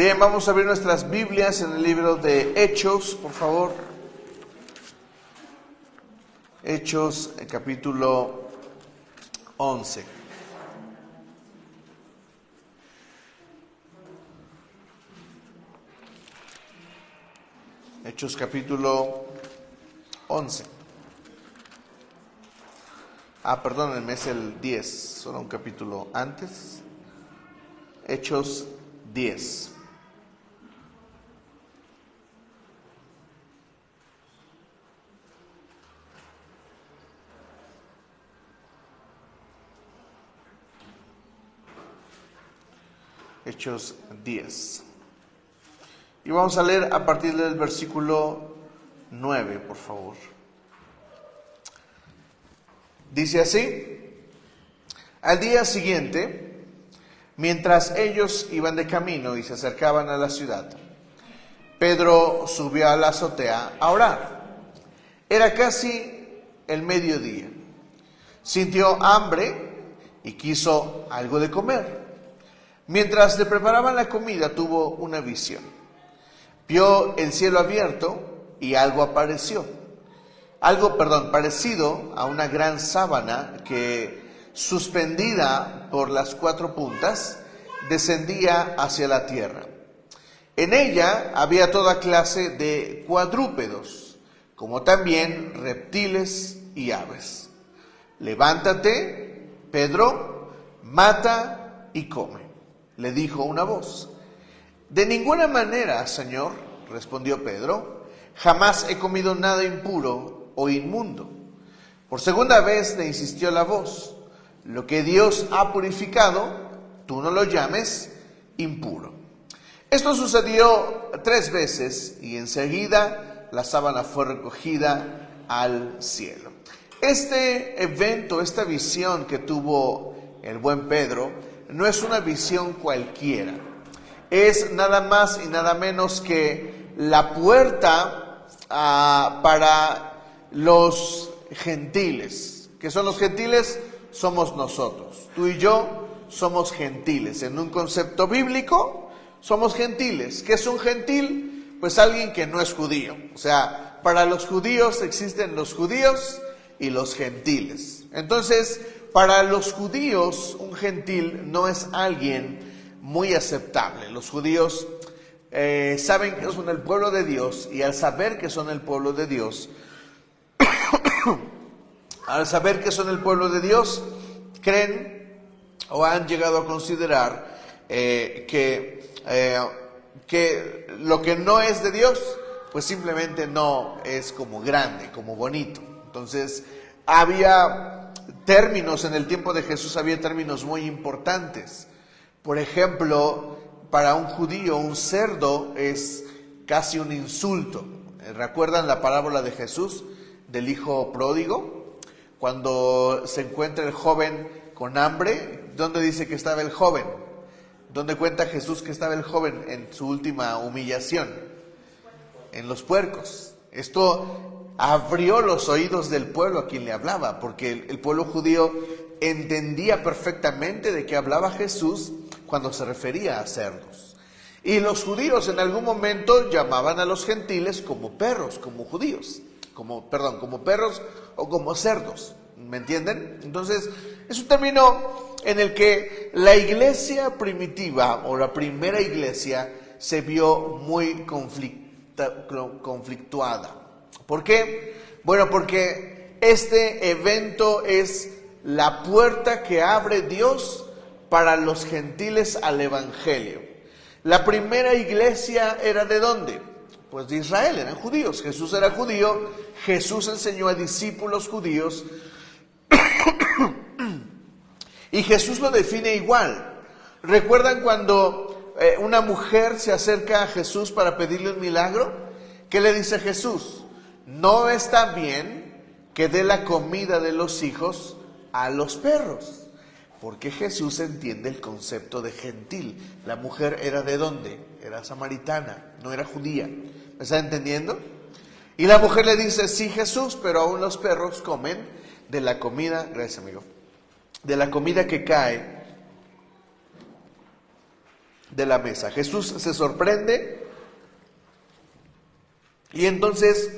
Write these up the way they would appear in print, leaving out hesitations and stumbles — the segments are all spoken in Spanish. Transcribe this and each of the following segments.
Bien, vamos a abrir nuestras Biblias en el libro de Hechos, por favor. Hechos, capítulo 11. Hechos, capítulo 11. Perdónenme, es el 10, solo un capítulo antes. Hechos 10. Hechos 10. Y vamos a leer a partir del versículo 9, por favor. Dice así: al día siguiente, mientras ellos iban de camino y se acercaban a la ciudad, Pedro subió a la azotea a orar. Era casi el mediodía. Sintió hambre y quiso algo de comer. Mientras le preparaban la comida, tuvo una visión. Vio el cielo abierto y algo parecido a una gran sábana que, suspendida por las cuatro puntas, descendía hacia la tierra. En ella había toda clase de cuadrúpedos, como también reptiles y aves. Levántate, Pedro, mata y come, le dijo una voz. De ninguna manera, Señor, respondió Pedro, jamás he comido nada impuro o inmundo. Por segunda vez le insistió la voz: lo que Dios ha purificado, tú no lo llames impuro. Esto sucedió 3 veces y enseguida la sábana fue recogida al cielo. Este evento, esta visión que tuvo el buen Pedro, no es una visión cualquiera. Es nada más y nada menos que la puerta para los gentiles. ¿Qué son los gentiles? Somos nosotros. Tú y yo somos gentiles. En un concepto bíblico, somos gentiles. ¿Qué es un gentil? Pues alguien que no es judío. O sea, para los judíos existen los judíos y los gentiles. Entonces, para los judíos, un gentil no es alguien muy aceptable. Los judíos saben que son el pueblo de Dios, y al saber que son el pueblo de Dios, creen o han llegado a considerar que lo que no es de Dios, pues simplemente no es como grande, como bonito. Entonces, había términos en el tiempo de Jesús, había términos muy importantes. Por ejemplo, para un judío, un cerdo es casi un insulto. ¿Recuerdan la parábola de Jesús del hijo pródigo? Cuando se encuentra el joven con hambre, ¿dónde dice que estaba el joven? ¿Dónde cuenta Jesús que estaba el joven en su última humillación? En los puercos. Esto abrió los oídos del pueblo a quien le hablaba, porque el pueblo judío entendía perfectamente de qué hablaba Jesús cuando se refería a cerdos. Y los judíos en algún momento llamaban a los gentiles como perros, como perros o como cerdos. ¿Me entienden? Entonces, es un término en el que la iglesia primitiva o la primera iglesia se vio muy conflictuada. ¿Por qué? Bueno, porque este evento es la puerta que abre Dios para los gentiles al evangelio. La primera iglesia era ¿de dónde? Pues de Israel, eran judíos. Jesús era judío, Jesús enseñó a discípulos judíos y Jesús lo define igual. ¿Recuerdan cuando una mujer se acerca a Jesús para pedirle un milagro? ¿Qué le dice Jesús? No está bien que dé la comida de los hijos a los perros. Porque Jesús entiende el concepto de gentil. La mujer era ¿de dónde? Era samaritana, no era judía. ¿Me está entendiendo? Y la mujer le dice: sí, Jesús, pero aún los perros comen de la comida, gracias amigo, de la comida que cae de la mesa. Jesús se sorprende y entonces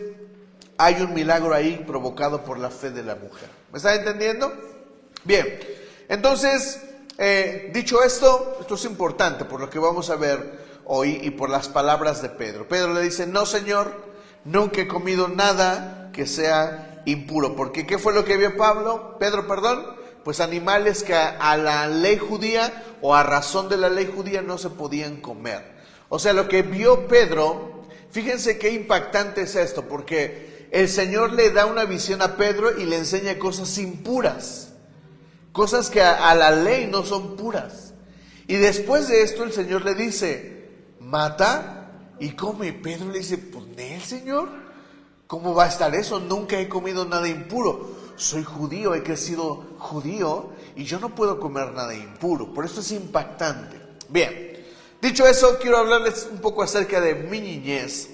hay un milagro ahí provocado por la fe de la mujer. ¿Me está entendiendo? Bien, entonces, dicho esto es importante por lo que vamos a ver hoy y por las palabras de Pedro. Pedro le dice: no, Señor, nunca he comido nada que sea impuro. Porque ¿qué fue lo que vio Pedro, pues animales que a la ley judía o a razón de la ley judía no se podían comer. O sea, lo que vio Pedro, fíjense qué impactante es esto, porque el Señor le da una visión a Pedro y le enseña cosas impuras, cosas que a la ley no son puras. Y después de esto el Señor le dice: mata y come. Pedro le dice: pues ¿el Señor? ¿Cómo va a estar eso? Nunca he comido nada impuro. Soy judío, he crecido judío y yo no puedo comer nada impuro. Por eso es impactante. Bien, dicho eso, quiero hablarles un poco acerca de mi niñez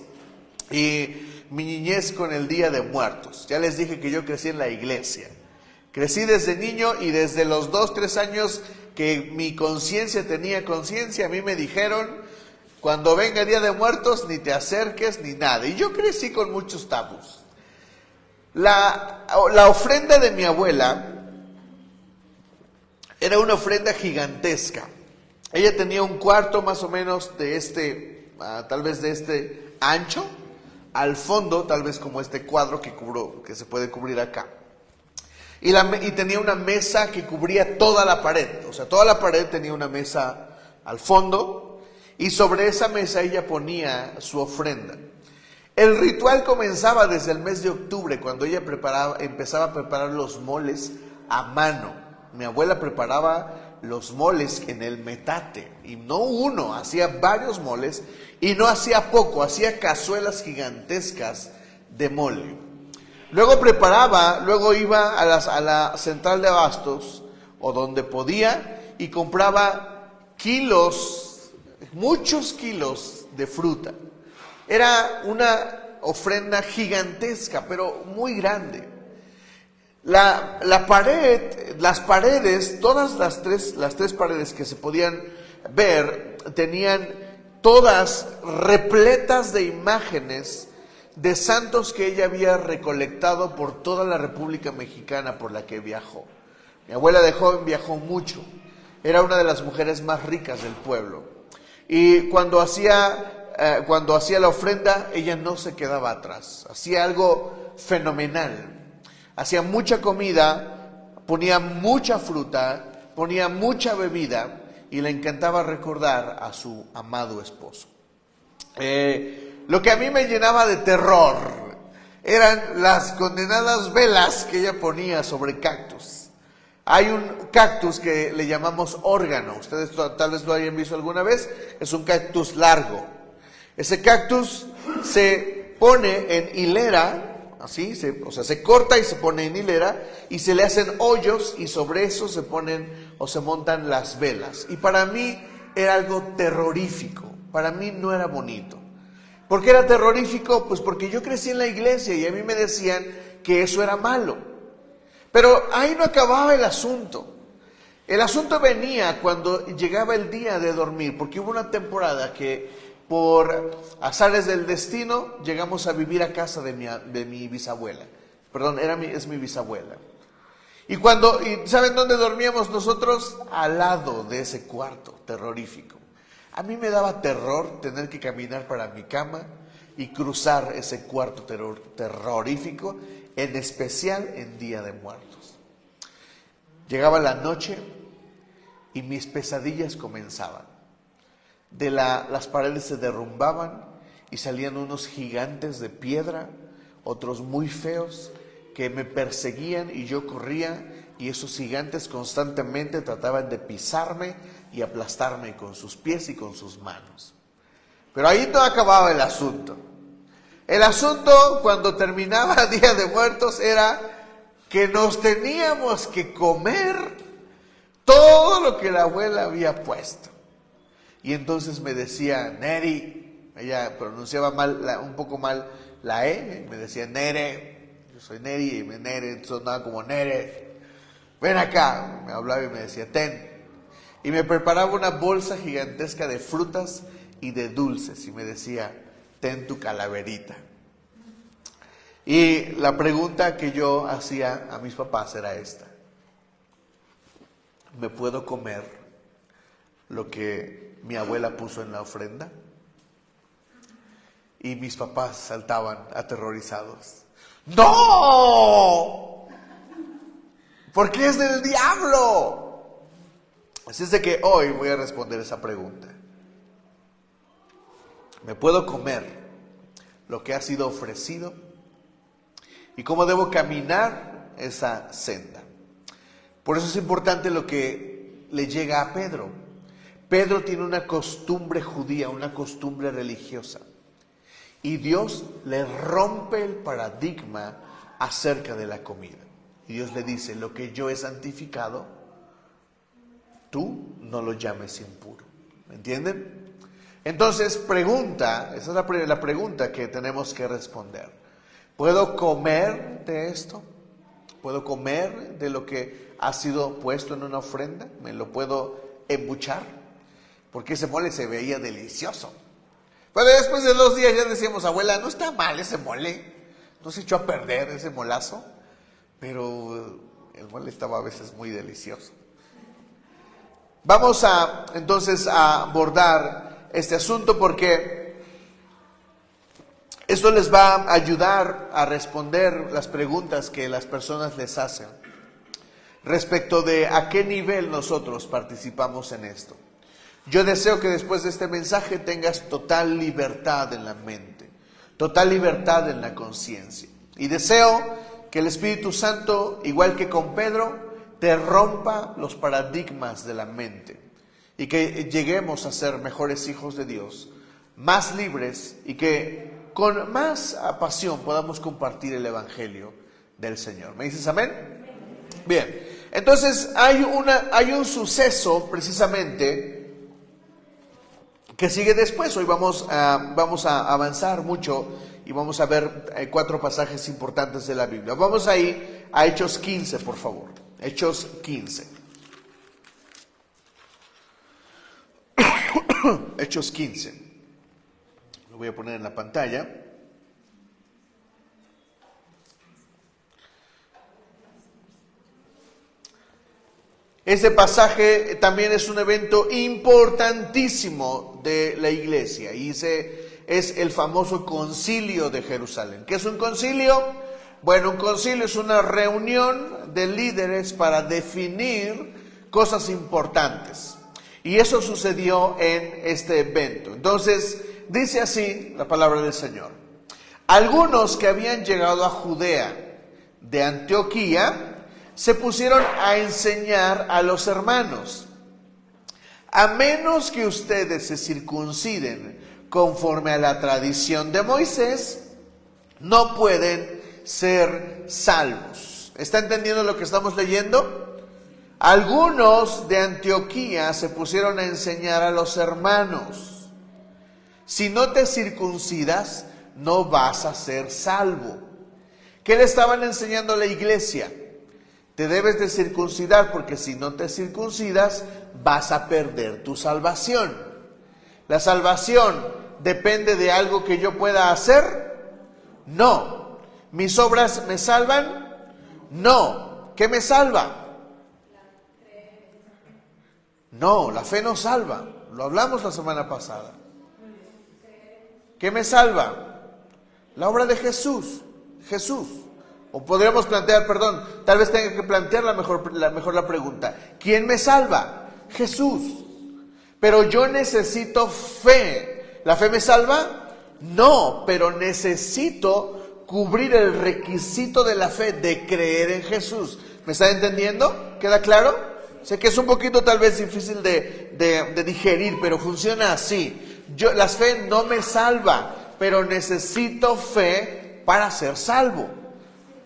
y mi niñez con el Día de Muertos. Ya les dije que yo crecí en la iglesia. Crecí desde niño y desde los 2, 3 años que mi conciencia tenía conciencia, a mí me dijeron: cuando venga el Día de Muertos ni te acerques ni nada. Y yo crecí con muchos tabús. La ofrenda de mi abuela era una ofrenda gigantesca. Ella tenía un cuarto más o menos de tal vez de este ancho, al fondo tal vez como este cuadro que se puede cubrir acá. Y tenía una mesa que cubría toda la pared, o sea, toda la pared tenía una mesa al fondo, y sobre esa mesa ella ponía su ofrenda. El ritual comenzaba desde el mes de octubre, cuando ella empezaba a preparar los moles a mano. Mi abuela preparaba los moles en el metate, y no uno, hacía varios moles, y no hacía poco, hacía cazuelas gigantescas de mole. Luego iba a la central de abastos, o donde podía, y compraba kilos, muchos kilos de fruta. Era una ofrenda gigantesca, pero muy grande. Las paredes, todas las tres paredes que se podían ver, tenían todas repletas de imágenes de santos que ella había recolectado por toda la República Mexicana por la que viajó. Mi abuela de joven viajó mucho, era una de las mujeres más ricas del pueblo. Y cuando hacía la ofrenda, ella no se quedaba atrás, hacía algo fenomenal. Hacía mucha comida, ponía mucha fruta, ponía mucha bebida, y le encantaba recordar a su amado esposo. Lo que a mí me llenaba de terror eran las condenadas velas que ella ponía sobre cactus. Hay un cactus que le llamamos órgano, ustedes tal vez lo hayan visto alguna vez, es un cactus largo. Ese cactus se pone en hilera, así, se corta y se pone en hilera, y se le hacen hoyos, y sobre eso se ponen o se montan las velas. Y para mí era algo terrorífico, para mí no era bonito. ¿Por qué era terrorífico? Pues porque yo crecí en la iglesia y a mí me decían que eso era malo. Pero ahí no acababa el asunto. El asunto venía cuando llegaba el día de dormir, porque hubo una temporada que por azares del destino llegamos a vivir a casa de mi bisabuela. Perdón, es mi bisabuela. Y ¿saben dónde dormíamos nosotros? Al lado de ese cuarto terrorífico. A mí me daba terror tener que caminar para mi cama y cruzar ese cuarto terrorífico, en especial en Día de Muertos. Llegaba la noche y mis pesadillas comenzaban. Las paredes se derrumbaban y salían unos gigantes de piedra, otros muy feos, que me perseguían y yo corría, y esos gigantes constantemente trataban de pisarme y aplastarme con sus pies y con sus manos. Pero ahí no acababa el asunto. El asunto, cuando terminaba Día de Muertos, era que nos teníamos que comer todo lo que la abuela había puesto. Y entonces me decía Neri, ella pronunciaba un poco mal la E, me decía Nere, yo soy Neri, y Nere sonaba como Nere, ven acá, me hablaba y me decía ten. Y me preparaba una bolsa gigantesca de frutas y de dulces y me decía, ten tu calaverita. Y la pregunta que yo hacía a mis papás era esta: ¿me puedo comer lo que mi abuela puso en la ofrenda? Y mis papás saltaban aterrorizados. ¡No! Porque es del diablo. Así es de que hoy voy a responder esa pregunta. ¿Me puedo comer lo que ha sido ofrecido? ¿Y cómo debo caminar esa senda? Por eso es importante lo que le llega a Pedro. Pedro tiene una costumbre judía, una costumbre religiosa. Y Dios le rompe el paradigma acerca de la comida. Y Dios le dice, lo que yo he santificado, tú no lo llames impuro. ¿Me entienden? Entonces pregunta, esa es la pregunta que tenemos que responder. ¿Puedo comer de esto? ¿Puedo comer de lo que ha sido puesto en una ofrenda? ¿Me lo puedo embuchar? Porque ese mole se veía delicioso. Pero después de 2 días ya decíamos, abuela, no está mal ese mole. No se echó a perder ese molazo. Pero el mole estaba a veces muy delicioso. Vamos entonces a abordar este asunto porque esto les va a ayudar a responder las preguntas que las personas les hacen respecto de a qué nivel nosotros participamos en esto. Yo deseo que después de este mensaje tengas total libertad en la mente, total libertad en la conciencia. Y deseo que el Espíritu Santo, igual que con Pedro, te rompa los paradigmas de la mente y que lleguemos a ser mejores hijos de Dios, más libres y que con más pasión podamos compartir el Evangelio del Señor. ¿Me dices amén? Bien, entonces hay un suceso precisamente que sigue después. Hoy vamos a avanzar mucho y vamos a ver 4 pasajes importantes de la Biblia. Vamos ahí a Hechos 15, por favor. Hechos 15. Hechos 15. Lo voy a poner en la pantalla. Este pasaje también es un evento importantísimo de la iglesia y es el famoso Concilio de Jerusalén. ¿Qué es un concilio? Bueno, un concilio es una reunión de líderes para definir cosas importantes. Y eso sucedió en este evento. Entonces, dice así la palabra del Señor. Algunos que habían llegado a Judea de Antioquía se pusieron a enseñar a los hermanos: a menos que ustedes se circunciden conforme a la tradición de Moisés, no pueden ser salvos. ¿Está entendiendo lo que estamos leyendo? Algunos de Antioquía se pusieron a enseñar a los hermanos: si no te circuncidas, no vas a ser salvo. ¿Qué le estaban enseñando a la iglesia? Te debes de circuncidar porque si no te circuncidas vas a perder tu salvación. ¿La salvación depende de algo que yo pueda hacer? No. ¿Mis obras me salvan? No. ¿Qué me salva? No, la fe no salva. Lo hablamos la semana pasada. ¿Qué me salva? La obra de Jesús. Jesús. O podríamos plantear, tal vez tenga que plantear mejor la pregunta. ¿Quién me salva? Jesús. Pero yo necesito fe. ¿La fe me salva? No, pero necesito cubrir el requisito de la fe, de creer en Jesús. ¿Me está entendiendo? ¿Queda claro? Sé que es un poquito tal vez difícil de digerir, pero funciona así. La fe no me salva, pero necesito fe para ser salvo.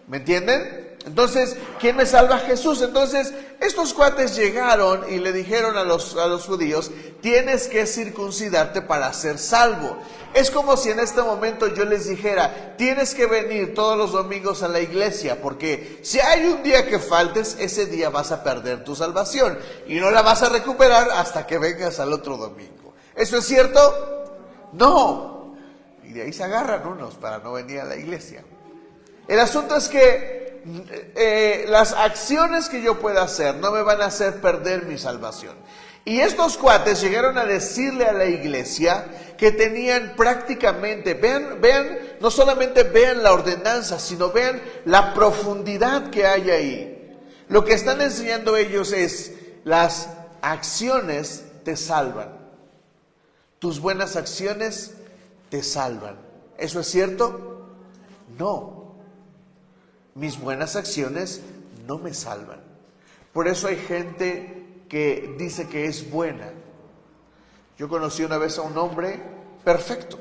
¿Me entienden? Entonces, ¿quién me salva? Jesús. Entonces, estos cuates llegaron y le dijeron a los judíos: tienes que circuncidarte para ser salvo. Es como si en este momento yo les dijera, tienes que venir todos los domingos a la iglesia, porque si hay un día que faltes, ese día vas a perder tu salvación y no la vas a recuperar hasta que vengas al otro domingo. ¿Eso es cierto? No. Y de ahí se agarran unos para no venir a la iglesia. El asunto es que las acciones que yo pueda hacer no me van a hacer perder mi salvación. Y estos cuates llegaron a decirle a la iglesia que tenían prácticamente, vean, no solamente vean la ordenanza, sino vean la profundidad que hay ahí. Lo que están enseñando ellos es, las acciones te salvan. Tus buenas acciones te salvan. ¿Eso es cierto? No. Mis buenas acciones no me salvan. Por eso hay gente que dice que es buena. Yo conocí una vez a un hombre perfecto.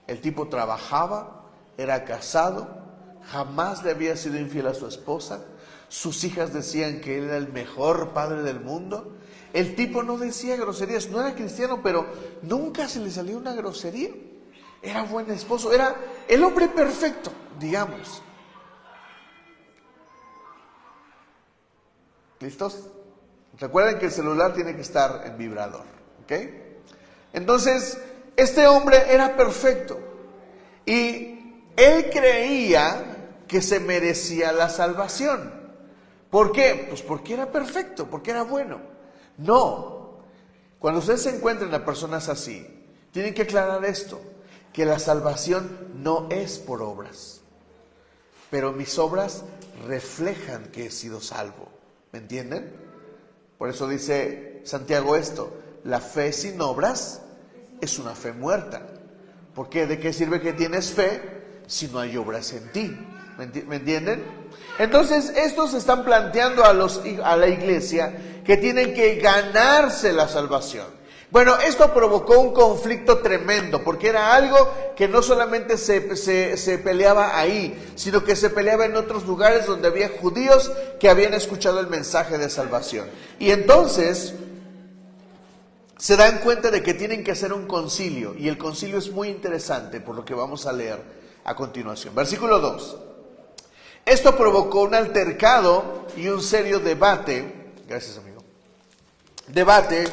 El tipo trabajaba, era casado, jamás le había sido infiel a su esposa. Sus hijas decían que él era el mejor padre del mundo. El tipo no decía groserías, no era cristiano, pero nunca se le salió una grosería. Era buen esposo, era el hombre perfecto, digamos. ¿Listos? Recuerden que el celular tiene que estar en vibrador, ¿ok? Entonces, este hombre era perfecto y él creía que se merecía la salvación. ¿Por qué? Pues porque era perfecto, porque era bueno. No. Cuando ustedes se encuentren a personas así, tienen que aclarar esto, que la salvación no es por obras, pero mis obras reflejan que he sido salvo. ¿Me entienden? Por eso dice Santiago esto, la fe sin obras es una fe muerta. ¿Por qué? ¿De qué sirve que tienes fe si no hay obras en ti? ¿Me entienden? Entonces estos están planteando a la iglesia que tienen que ganarse la salvación. Bueno, esto provocó un conflicto tremendo, porque era algo que no solamente se peleaba ahí, sino que se peleaba en otros lugares donde había judíos que habían escuchado el mensaje de salvación. Y entonces se dan cuenta de que tienen que hacer un concilio, y el concilio es muy interesante, por lo que vamos a leer a continuación. Versículo 2. Esto provocó un altercado y un serio debate, gracias amigo, debate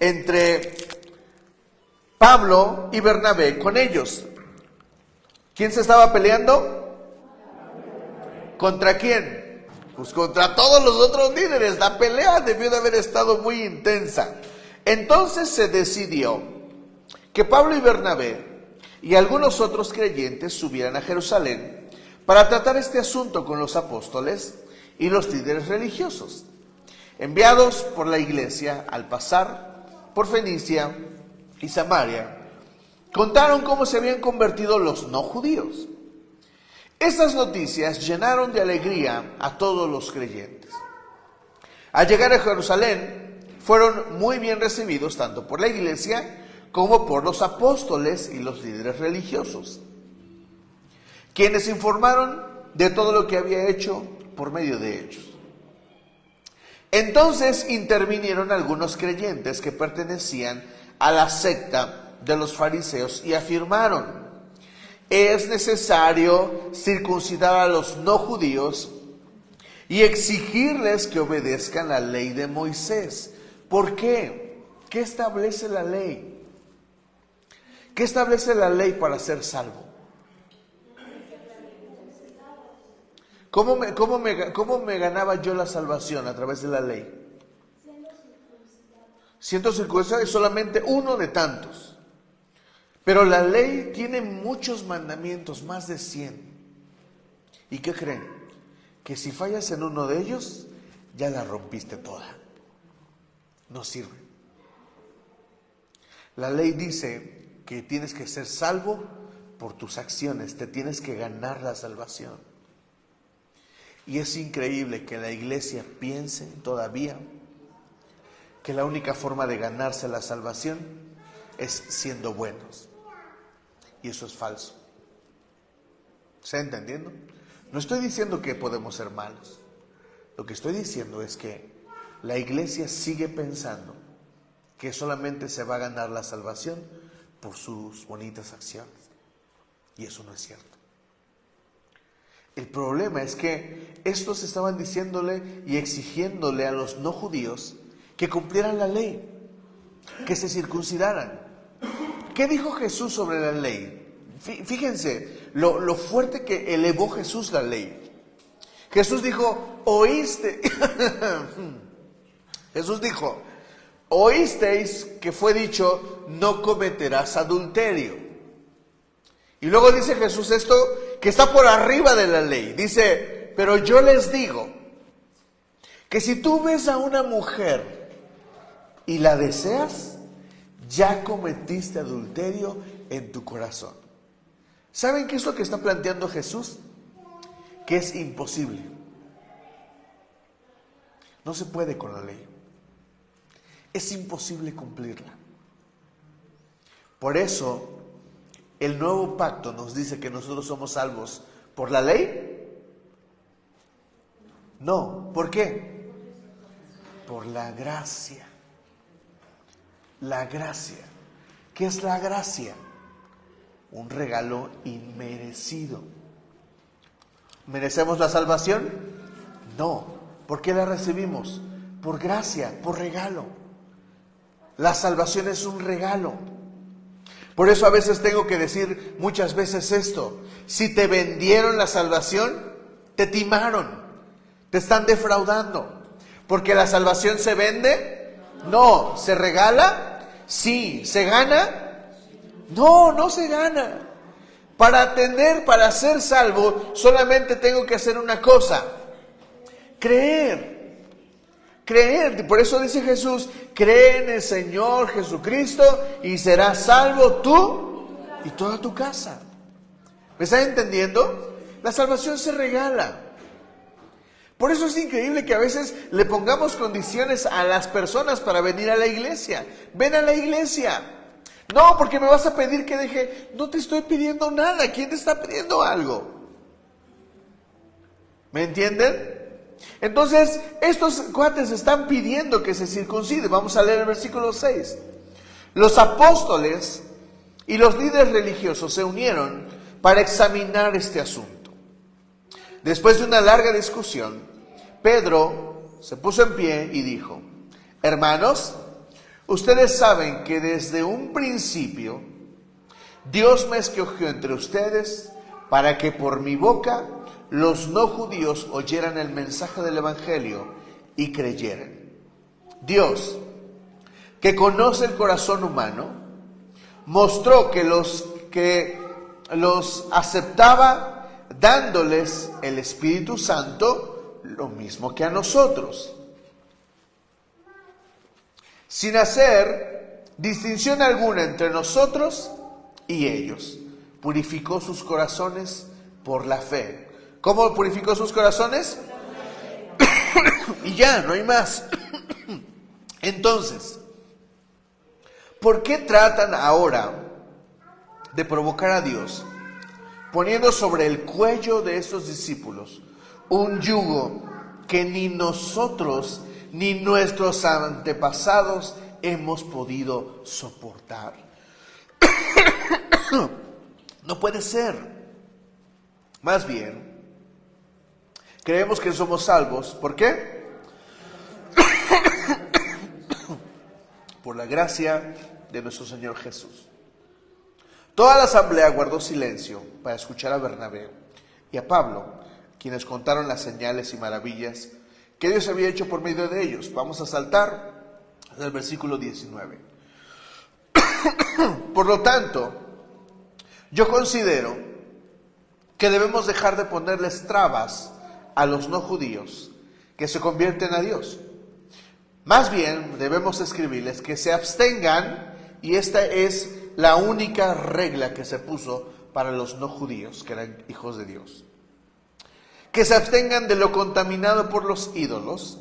entre Pablo y Bernabé con ellos. ¿Quién se estaba peleando? ¿Contra quién? Pues contra todos los otros líderes. La pelea debió de haber estado muy intensa. Entonces se decidió que Pablo y Bernabé y algunos otros creyentes subieran a Jerusalén para tratar este asunto con los apóstoles y los líderes religiosos, enviados por la iglesia. Al pasar por Fenicia y Samaria, contaron cómo se habían convertido los no judíos. Estas noticias llenaron de alegría a todos los creyentes. Al llegar a Jerusalén, fueron muy bien recibidos tanto por la iglesia como por los apóstoles y los líderes religiosos, quienes informaron de todo lo que había hecho por medio de ellos. Entonces intervinieron algunos creyentes que pertenecían a la secta de los fariseos y afirmaron: es necesario circuncidar a los no judíos y exigirles que obedezcan la ley de Moisés. ¿Por qué? ¿Qué establece la ley? ¿Qué establece la ley para ser salvo? ¿Cómo me ganaba yo la salvación a través de la ley? Siendo circuncidado es solamente uno de tantos. Pero la ley tiene muchos mandamientos, más de 100. ¿Y qué creen? Que si fallas en uno de ellos, ya la rompiste toda. No sirve. La ley dice que tienes que ser salvo por tus acciones, te tienes que ganar la salvación. Y es increíble que la iglesia piense todavía que la única forma de ganarse la salvación es siendo buenos. Y eso es falso. ¿Se está entendiendo? No estoy diciendo que podemos ser malos. Lo que estoy diciendo es que la iglesia sigue pensando que solamente se va a ganar la salvación por sus bonitas acciones. Y eso no es cierto. El problema es que estos estaban diciéndole y exigiéndole a los no judíos que cumplieran la ley, que se circuncidaran. ¿Qué dijo Jesús sobre la ley? Fíjense lo fuerte que elevó Jesús la ley. Jesús dijo, oíste. Jesús dijo, oísteis que fue dicho, no cometerás adulterio. Y luego dice Jesús esto que está por arriba de la ley. Dice, pero yo les digo que si tú ves a una mujer y la deseas, ya cometiste adulterio en tu corazón. ¿Saben qué es lo que está planteando Jesús? Que es imposible. No se puede con la ley. Es imposible cumplirla. Por eso, el nuevo pacto nos dice que nosotros somos salvos por la ley. No, ¿por qué? Por la gracia. La gracia. ¿Qué es la gracia? Un regalo inmerecido. ¿Merecemos la salvación? No. ¿Por qué la recibimos? Por gracia, por regalo. La salvación es un regalo. Por eso a veces tengo que decir muchas veces esto. Si te vendieron la salvación, te timaron, te están defraudando. Porque la salvación se vende, no. ¿Se regala? Sí. ¿Se gana? No, no se gana. Para ser salvo, solamente tengo que hacer una cosa: creer. Creer. Por eso dice Jesús, cree en el Señor Jesucristo y serás salvo tú y toda tu casa. ¿Me están entendiendo? La salvación se regala. Por eso es increíble que a veces le pongamos condiciones a las personas para venir a la iglesia. Ven a la iglesia. No, porque me vas a pedir que deje. No te estoy pidiendo nada. ¿Quién te está pidiendo algo? ¿Me entienden? Entonces, estos cuates están pidiendo que se circuncide. Vamos a leer el versículo 6. Los apóstoles y los líderes religiosos se unieron para examinar este asunto. Después de una larga discusión, Pedro se puso en pie y dijo: hermanos, ustedes saben que desde un principio Dios me escogió entre ustedes para que por mi boca los no judíos oyeran el mensaje del evangelio y creyeran. Dios, que conoce el corazón humano, mostró que los aceptaba dándoles el Espíritu Santo, lo mismo que a nosotros, sin hacer distinción alguna entre nosotros y ellos. Purificó sus corazones por la fe. ¿Cómo purificó sus corazones? Y ya, no hay más. Entonces, ¿por qué tratan ahora de provocar a Dios, poniendo sobre el cuello de estos discípulos un yugo que ni nosotros ni nuestros antepasados hemos podido soportar? No puede ser. Más bien, creemos que somos salvos. ¿Por qué? Por la gracia de nuestro Señor Jesús. Toda la asamblea guardó silencio para escuchar a Bernabé y a Pablo, quienes contaron las señales y maravillas que Dios había hecho por medio de ellos. Vamos a saltar al versículo 19. Por lo tanto, yo considero que debemos dejar de ponerles trabas a los no judíos que se convierten a Dios. Más bien debemos escribirles que se abstengan, y esta es la única regla que se puso para los no judíos que eran hijos de Dios: que se abstengan de lo contaminado por los ídolos,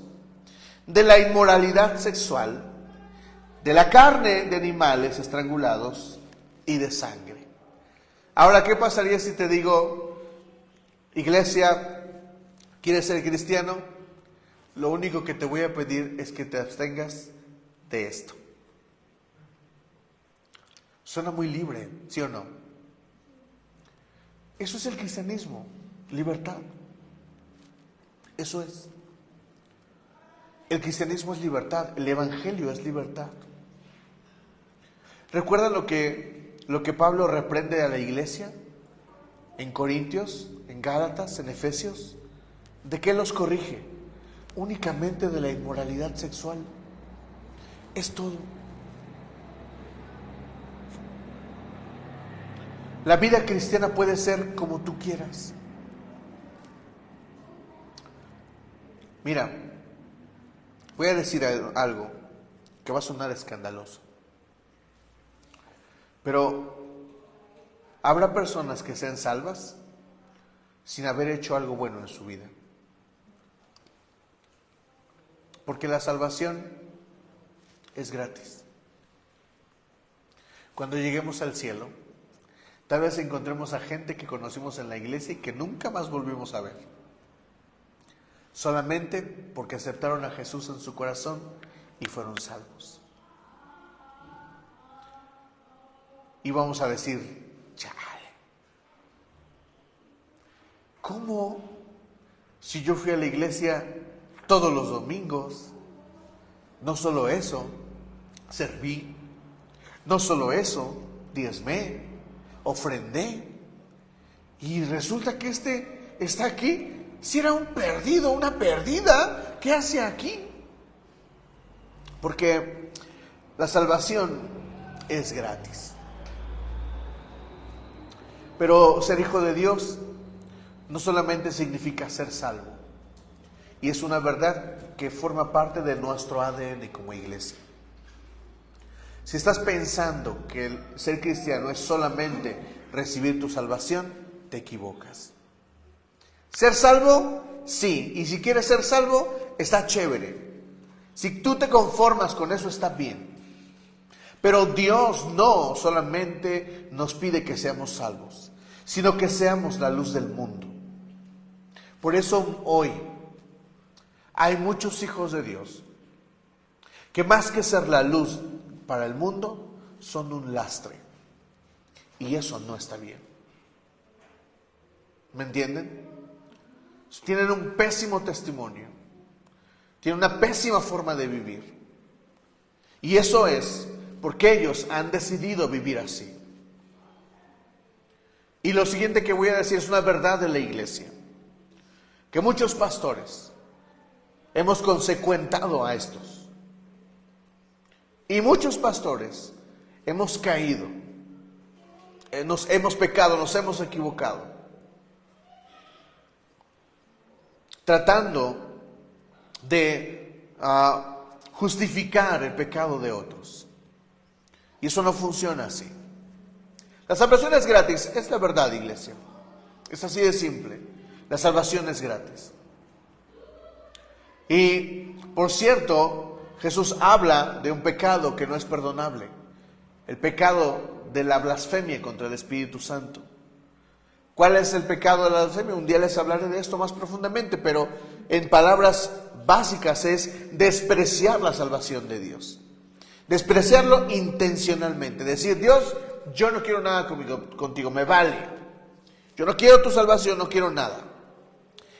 de la inmoralidad sexual, de la carne de animales estrangulados y de sangre. Ahora, ¿qué pasaría si te digo, iglesia, ¿quieres ser cristiano? Lo único que te voy a pedir es que te abstengas de esto. Suena muy libre, ¿sí o no? Eso es el cristianismo, libertad. Eso es. El cristianismo es libertad, el evangelio es libertad. ¿Recuerdan lo que Pablo reprende a la iglesia en Corintios, en Gálatas, en Efesios? ¿De qué los corrige? Únicamente de la inmoralidad sexual. Es todo. La vida cristiana puede ser como tú quieras. Mira, voy a decir algo que va a sonar escandaloso. Pero habrá personas que sean salvas sin haber hecho algo bueno en su vida. Porque la salvación es gratis. Cuando lleguemos al cielo, tal vez encontremos a gente que conocimos en la iglesia y que nunca más volvimos a ver. Solamente porque aceptaron a Jesús en su corazón y fueron salvos. Y vamos a decir, chale, ¿cómo si yo fui a la iglesia todos los domingos? No solo eso, serví. No solo eso, diezmé, ofrendé. Y resulta que este está aquí. Si era un perdido, una perdida, ¿qué hace aquí? Porque la salvación es gratis. Pero ser hijo de Dios no solamente significa ser salvo. Y es una verdad que forma parte de nuestro ADN como iglesia. Si estás pensando que el ser cristiano es solamente recibir tu salvación, te equivocas. ¿Ser salvo? Sí. Y si quieres ser salvo, está chévere. Si tú te conformas con eso, está bien. Pero Dios no solamente nos pide que seamos salvos, sino que seamos la luz del mundo. Por eso hoy hay muchos hijos de Dios que más que ser la luz para el mundo, son un lastre. Y eso no está bien. ¿Me entienden? Tienen un pésimo testimonio. Tienen una pésima forma de vivir. Y eso es porque ellos han decidido vivir así. Y lo siguiente que voy a decir es una verdad de la iglesia. Que muchos pastores hemos consecuentado a estos. Y muchos pastores hemos caído. Nos hemos pecado, nos hemos equivocado. Tratando de justificar el pecado de otros. Y eso no funciona así. La salvación es gratis, es la verdad, iglesia. Es así de simple. La salvación es gratis. Y, por cierto, Jesús habla de un pecado que no es perdonable. El pecado de la blasfemia contra el Espíritu Santo. ¿Cuál es el pecado de la blasfemia? Un día les hablaré de esto más profundamente, pero en palabras básicas es despreciar la salvación de Dios. Despreciarlo intencionalmente. Decir, Dios, yo no quiero nada contigo, me vale. Yo no quiero tu salvación, no quiero nada.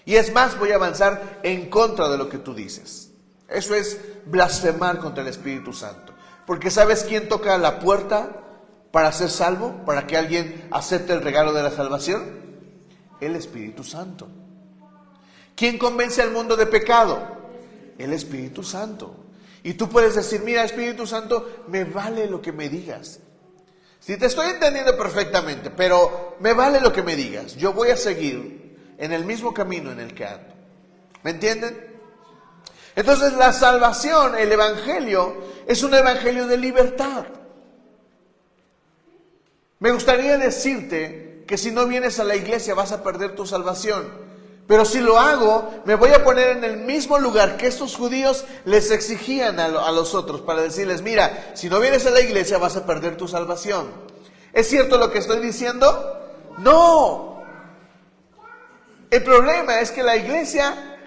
Y es más, voy a avanzar en contra de lo que tú dices. Eso es blasfemar contra el Espíritu Santo. Porque ¿sabes quién toca la puerta para ser salvo? Para que alguien acepte el regalo de la salvación. El Espíritu Santo. ¿Quién convence al mundo de pecado? El Espíritu Santo. Y tú puedes decir, mira, Espíritu Santo, me vale lo que me digas. Si te estoy entendiendo perfectamente, pero me vale lo que me digas. Yo voy a seguir en el mismo camino en el que ando. ¿Me entienden? Entonces la salvación, el evangelio, es un evangelio de libertad. Me gustaría decirte que si no vienes a la iglesia vas a perder tu salvación. Pero si lo hago, me voy a poner en el mismo lugar que estos judíos les exigían a los otros para decirles, mira, si no vienes a la iglesia vas a perder tu salvación. ¿Es cierto lo que estoy diciendo? No. El problema es que la iglesia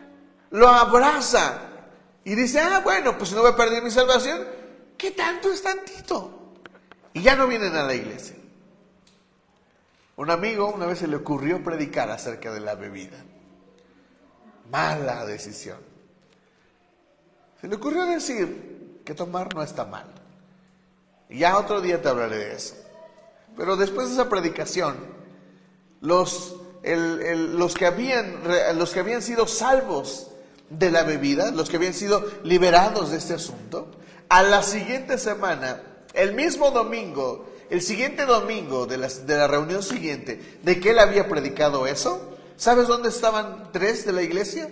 lo abraza y dice, bueno, pues si no voy a perder mi salvación, ¿qué tanto es tantito? y ya no vienen a la iglesia. Un amigo una vez se le ocurrió predicar acerca de la bebida. Mala decisión. Se le ocurrió decir que tomar no está mal. Y ya otro día te hablaré de eso. Pero después de esa predicación, los que habían sido salvos de la bebida, los que habían sido liberados de este asunto, a la siguiente semana, el mismo domingo, el siguiente domingo de la reunión siguiente, de que él había predicado eso, ¿sabes dónde estaban 3 de la iglesia?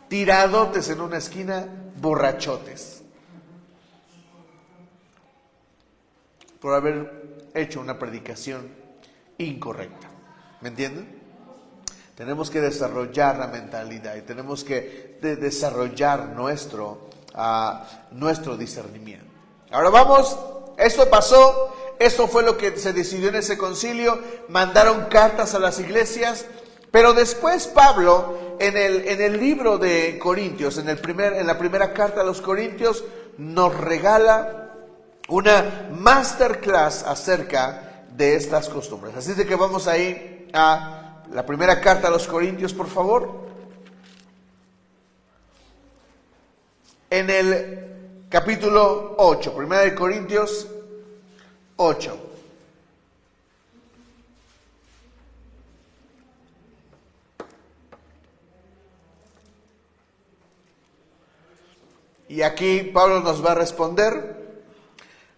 Tiradotes en una esquina, borrachotes, por haber hecho una predicación incorrecta. ¿Me entienden? Tenemos que desarrollar la mentalidad y tenemos que desarrollar nuestro discernimiento. Ahora vamos, esto pasó, esto fue lo que se decidió en ese concilio, mandaron cartas a las iglesias, pero después Pablo, en el libro de Corintios, en la primera carta a los Corintios, nos regala una masterclass acerca de estas costumbres. Así de que vamos a ir a la primera carta a los Corintios, por favor. En el capítulo 8, primera de Corintios 8. Y aquí Pablo nos va a responder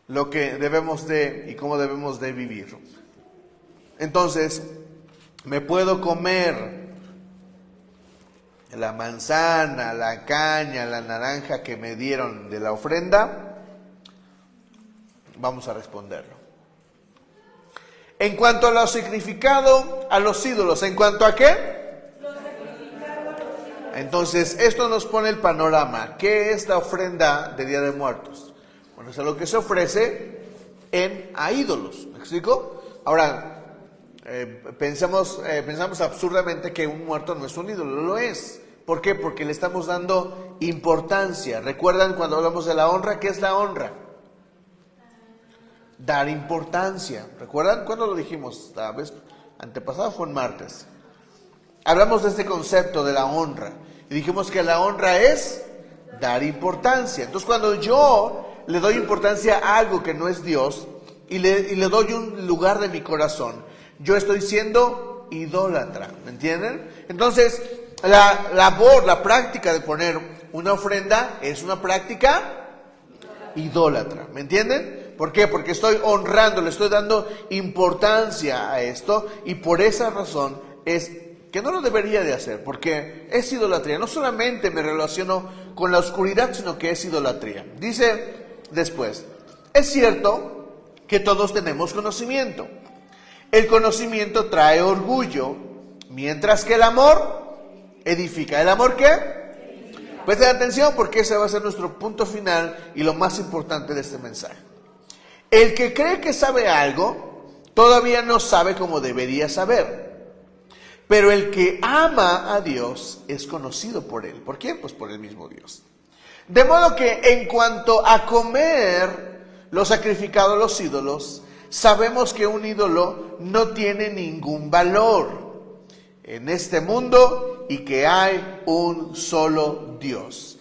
lo que debemos de y cómo debemos de vivir. Entonces, ¿me puedo comer la manzana, la caña, la naranja que me dieron de la ofrenda? Vamos a responderlo. En cuanto a lo sacrificado a los ídolos, ¿en cuanto a qué? Entonces, esto nos pone el panorama. ¿Qué es la ofrenda de Día de Muertos? Bueno, es lo que se ofrece a ídolos. ¿Me explico? Ahora, pensamos absurdamente que un muerto no es un ídolo. Lo es. ¿Por qué? Porque le estamos dando importancia. ¿Recuerdan cuando hablamos de la honra? ¿Qué es la honra? Dar importancia. ¿Recuerdan? ¿Cuándo lo dijimos? La vez antepasada fue en martes. Hablamos de este concepto de la honra. Y dijimos que la honra es dar importancia. Entonces, cuando yo le doy importancia a algo que no es Dios y le doy un lugar de mi corazón, yo estoy siendo idólatra. ¿Me entienden? Entonces, la práctica de poner una ofrenda es una práctica idólatra. ¿Me entienden? ¿Por qué? Porque estoy honrando, le estoy dando importancia a esto, y por esa razón es que no lo debería de hacer, porque es idolatría. No solamente me relaciono con la oscuridad, sino que es idolatría. Dice después, es cierto que todos tenemos conocimiento. El conocimiento trae orgullo, mientras que el amor edifica. ¿El amor qué? Presten atención, porque ese va a ser nuestro punto final y lo más importante de este mensaje. El que cree que sabe algo, todavía no sabe como debería saber. Pero el que ama a Dios es conocido por Él. ¿Por qué? Pues por el mismo Dios. De modo que en cuanto a comer lo sacrificado a los ídolos, sabemos que un ídolo no tiene ningún valor en este mundo y que hay un solo Dios.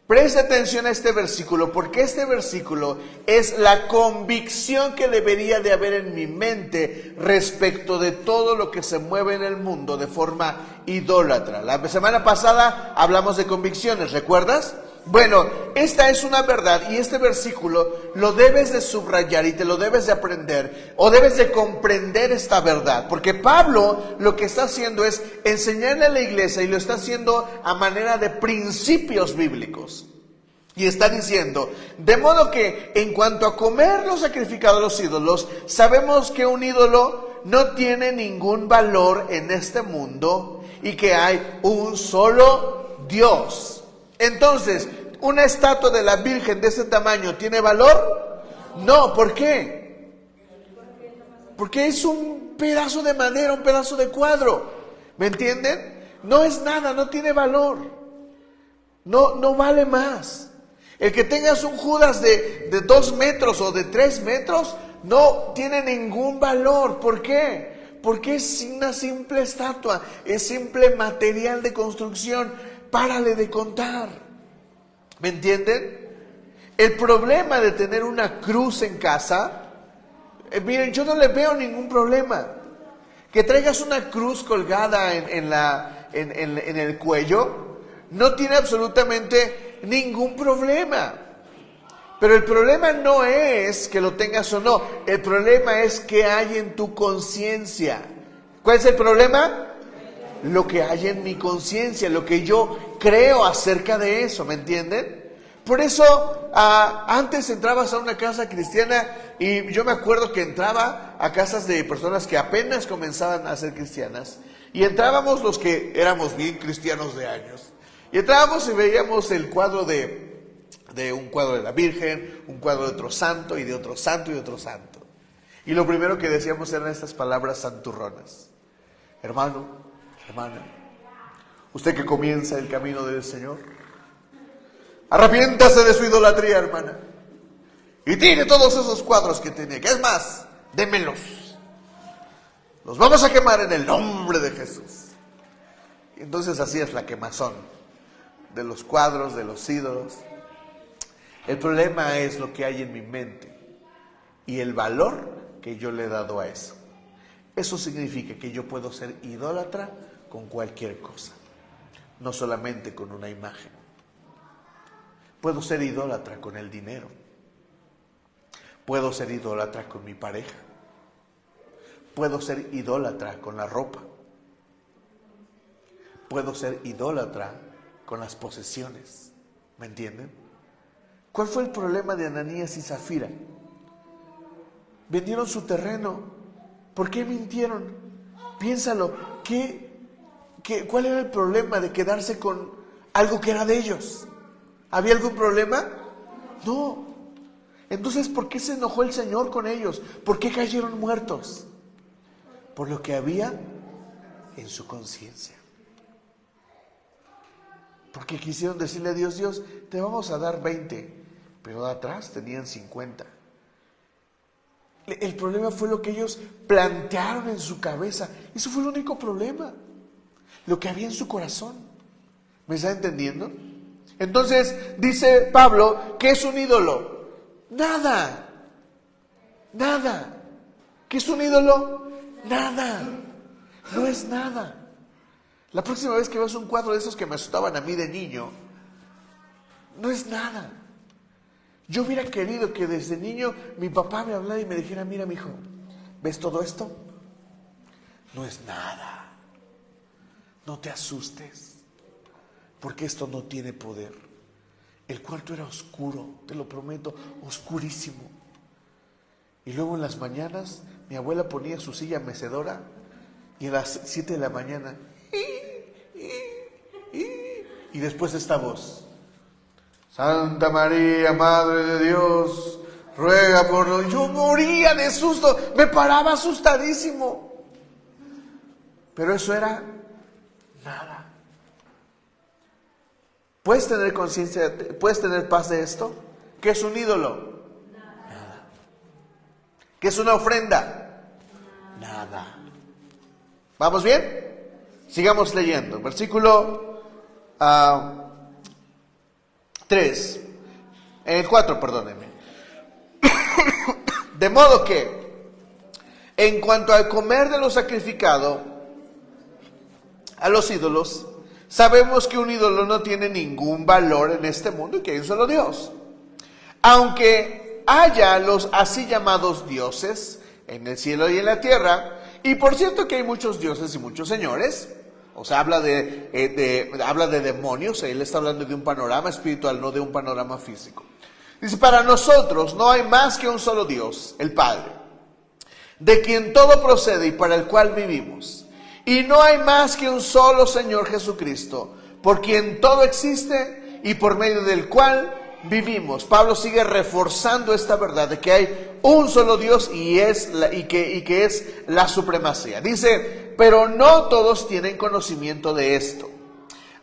Preste atención a este versículo, porque este versículo es la convicción que debería de haber en mi mente respecto de todo lo que se mueve en el mundo de forma idólatra. La semana pasada hablamos de convicciones, ¿recuerdas? Bueno, esta es una verdad y este versículo lo debes de subrayar y te lo debes de aprender, o debes de comprender esta verdad, porque Pablo lo que está haciendo es enseñarle a la iglesia, y lo está haciendo a manera de principios bíblicos. Y está diciendo, de modo que en cuanto a comer lo sacrificado a los ídolos, sabemos que un ídolo no tiene ningún valor en este mundo y que hay un solo Dios. Entonces, ¿una estatua de la Virgen de ese tamaño tiene valor? No, ¿por qué? Porque es un pedazo de madera, un pedazo de cuadro. ¿Me entienden? No es nada, no tiene valor. No vale más. El que tengas un Judas de 2 metros o de 3 metros no tiene ningún valor. ¿Por qué? Porque es una simple estatua, es simple material de construcción. Párale de contar. ¿Me entienden? El problema de tener una cruz en casa, miren, yo no le veo ningún problema. Que traigas una cruz colgada en el cuello, no tiene absolutamente ningún problema. Pero el problema no es que lo tengas o no. El problema es qué hay en tu conciencia. ¿Cuál es el problema? Lo que hay en mi conciencia, lo que yo creo acerca de eso, ¿me entienden? Por eso, antes entrabas a una casa cristiana y yo me acuerdo que entraba a casas de personas que apenas comenzaban a ser cristianas. Y entrábamos los que éramos bien cristianos de años. Y entrábamos y veíamos el cuadro de un cuadro de la Virgen, un cuadro de otro santo y de otro santo y de otro santo. Y lo primero que decíamos eran estas palabras santurronas. Hermano, hermana, usted que comienza el camino del Señor, arrepiéntase de su idolatría, hermana, y tire todos esos cuadros que tiene, que es más, démelos. Los vamos a quemar en el nombre de Jesús. Y entonces así es la quemazón de los cuadros, de los ídolos. El problema es lo que hay en mi mente y el valor que yo le he dado a eso. Eso significa que yo puedo ser idólatra con cualquier cosa, no solamente con una imagen. Puedo ser idólatra con el dinero. Puedo ser idólatra con mi pareja. Puedo ser idólatra con la ropa. Puedo ser idólatra con las posesiones. ¿Me entienden? ¿Cuál fue el problema de Ananías y Zafira? Vendieron su terreno. ¿Por qué mintieron? Piénsalo. ¿Cuál era el problema de quedarse con algo que era de ellos? ¿Había algún problema? No. Entonces, ¿por qué se enojó el Señor con ellos? ¿Por qué cayeron muertos? Por lo que había en su conciencia. Porque quisieron decirle a Dios, Dios, te vamos a dar 20, pero de atrás tenían 50. El problema fue lo que ellos plantearon en su cabeza. Eso fue el único problema. Lo que había en su corazón. ¿Me está entendiendo? Entonces dice Pablo, ¿qué es un ídolo? Nada. Nada. ¿Qué es un ídolo? Nada. No es nada. La próxima vez que veas un cuadro de esos que me asustaban a mí de niño, no es nada. Yo hubiera querido que desde niño mi papá me hablara y me dijera, mira, mijo, ¿ves todo esto? No es nada. No te asustes, porque esto no tiene poder. El cuarto era oscuro, te lo prometo, oscurísimo. Y luego en las mañanas mi abuela ponía su silla mecedora y a las 7 de la mañana y después esta voz: Santa María, Madre de Dios, ruega por nosotros. Yo moría de susto, me paraba asustadísimo. Pero eso era nada. ¿Puedes tener conciencia, puedes tener paz de esto? ¿Qué es un ídolo? Nada. ¿Qué es una ofrenda? Nada. ¿Vamos bien? Sigamos leyendo. Versículo 4, perdónenme. De modo que, en cuanto al comer de lo sacrificado a los ídolos, sabemos que un ídolo no tiene ningún valor en este mundo y que hay un solo Dios. Aunque haya los así llamados dioses en el cielo y en la tierra, y por cierto que hay muchos dioses y muchos señores. O sea, habla de demonios. Él está hablando de un panorama espiritual, no de un panorama físico. Dice, para nosotros no hay más que un solo Dios, el Padre, de quien todo procede y para el cual vivimos. Y no hay más que un solo Señor Jesucristo, por quien todo existe y por medio del cual vivimos. Pablo sigue reforzando esta verdad de que hay un solo Dios y que es la supremacía. Dice, pero no todos tienen conocimiento de esto.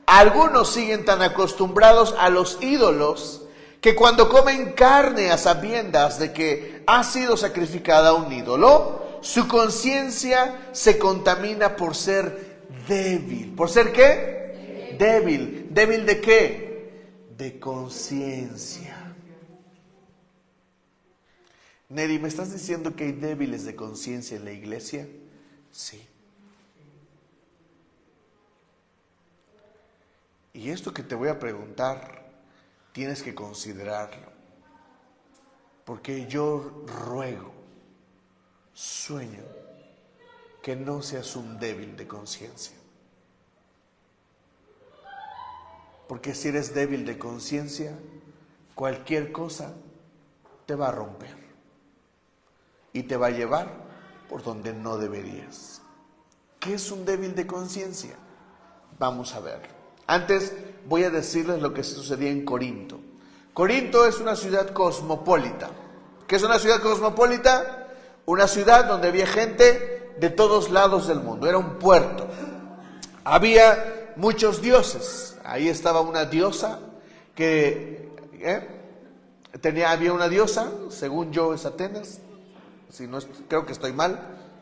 Algunos siguen tan acostumbrados a los ídolos que cuando comen carne a sabiendas de que ha sido sacrificada a un ídolo, su conciencia se contamina por ser débil. ¿Por ser qué? Débil. ¿Débil de qué? De conciencia. Neri, ¿me estás diciendo que hay débiles de conciencia en la iglesia? Sí. Y esto que te voy a preguntar, tienes que considerarlo. Porque yo ruego, sueño, que no seas un débil de conciencia. Porque si eres débil de conciencia, cualquier cosa te va a romper. Y te va a llevar por donde no deberías. ¿Qué es un débil de conciencia? Vamos a ver. Antes voy a decirles lo que sucedía en Corinto. Corinto es una ciudad cosmopolita. ¿Qué es una ciudad cosmopolita? Una ciudad donde había gente de todos lados del mundo. Era un puerto. Había muchos dioses. Ahí estaba una diosa que había una diosa, según yo es Atenas. Si no, creo que estoy mal,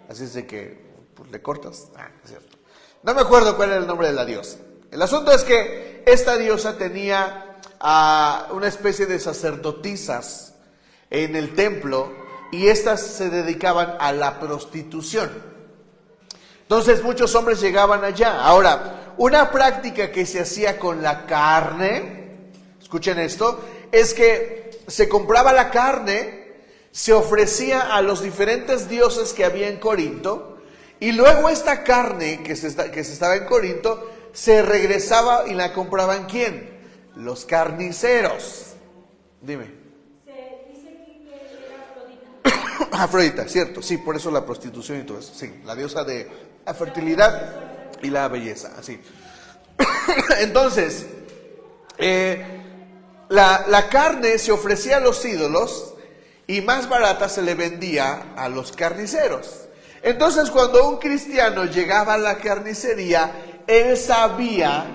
así es de que pues, le cortas. Es cierto. No me acuerdo cuál era el nombre de la diosa. El asunto es que esta diosa tenía una especie de sacerdotisas en el templo y estas se dedicaban a la prostitución. Entonces muchos hombres llegaban allá. Ahora, una práctica que se hacía con la carne, escuchen esto, es que se compraba la carne, se ofrecía a los diferentes dioses que había en Corinto, y luego esta carne que se estaba en Corinto se regresaba y la compraban ¿quién? Los carniceros. Dime. Se dice que era Afrodita. Afrodita, cierto, sí, por eso la prostitución y todo eso. Sí, la diosa de la fertilidad y la belleza, así. Entonces, la carne se ofrecía a los ídolos y más barata se le vendía a los carniceros. Entonces, cuando un cristiano llegaba a la carnicería, él sabía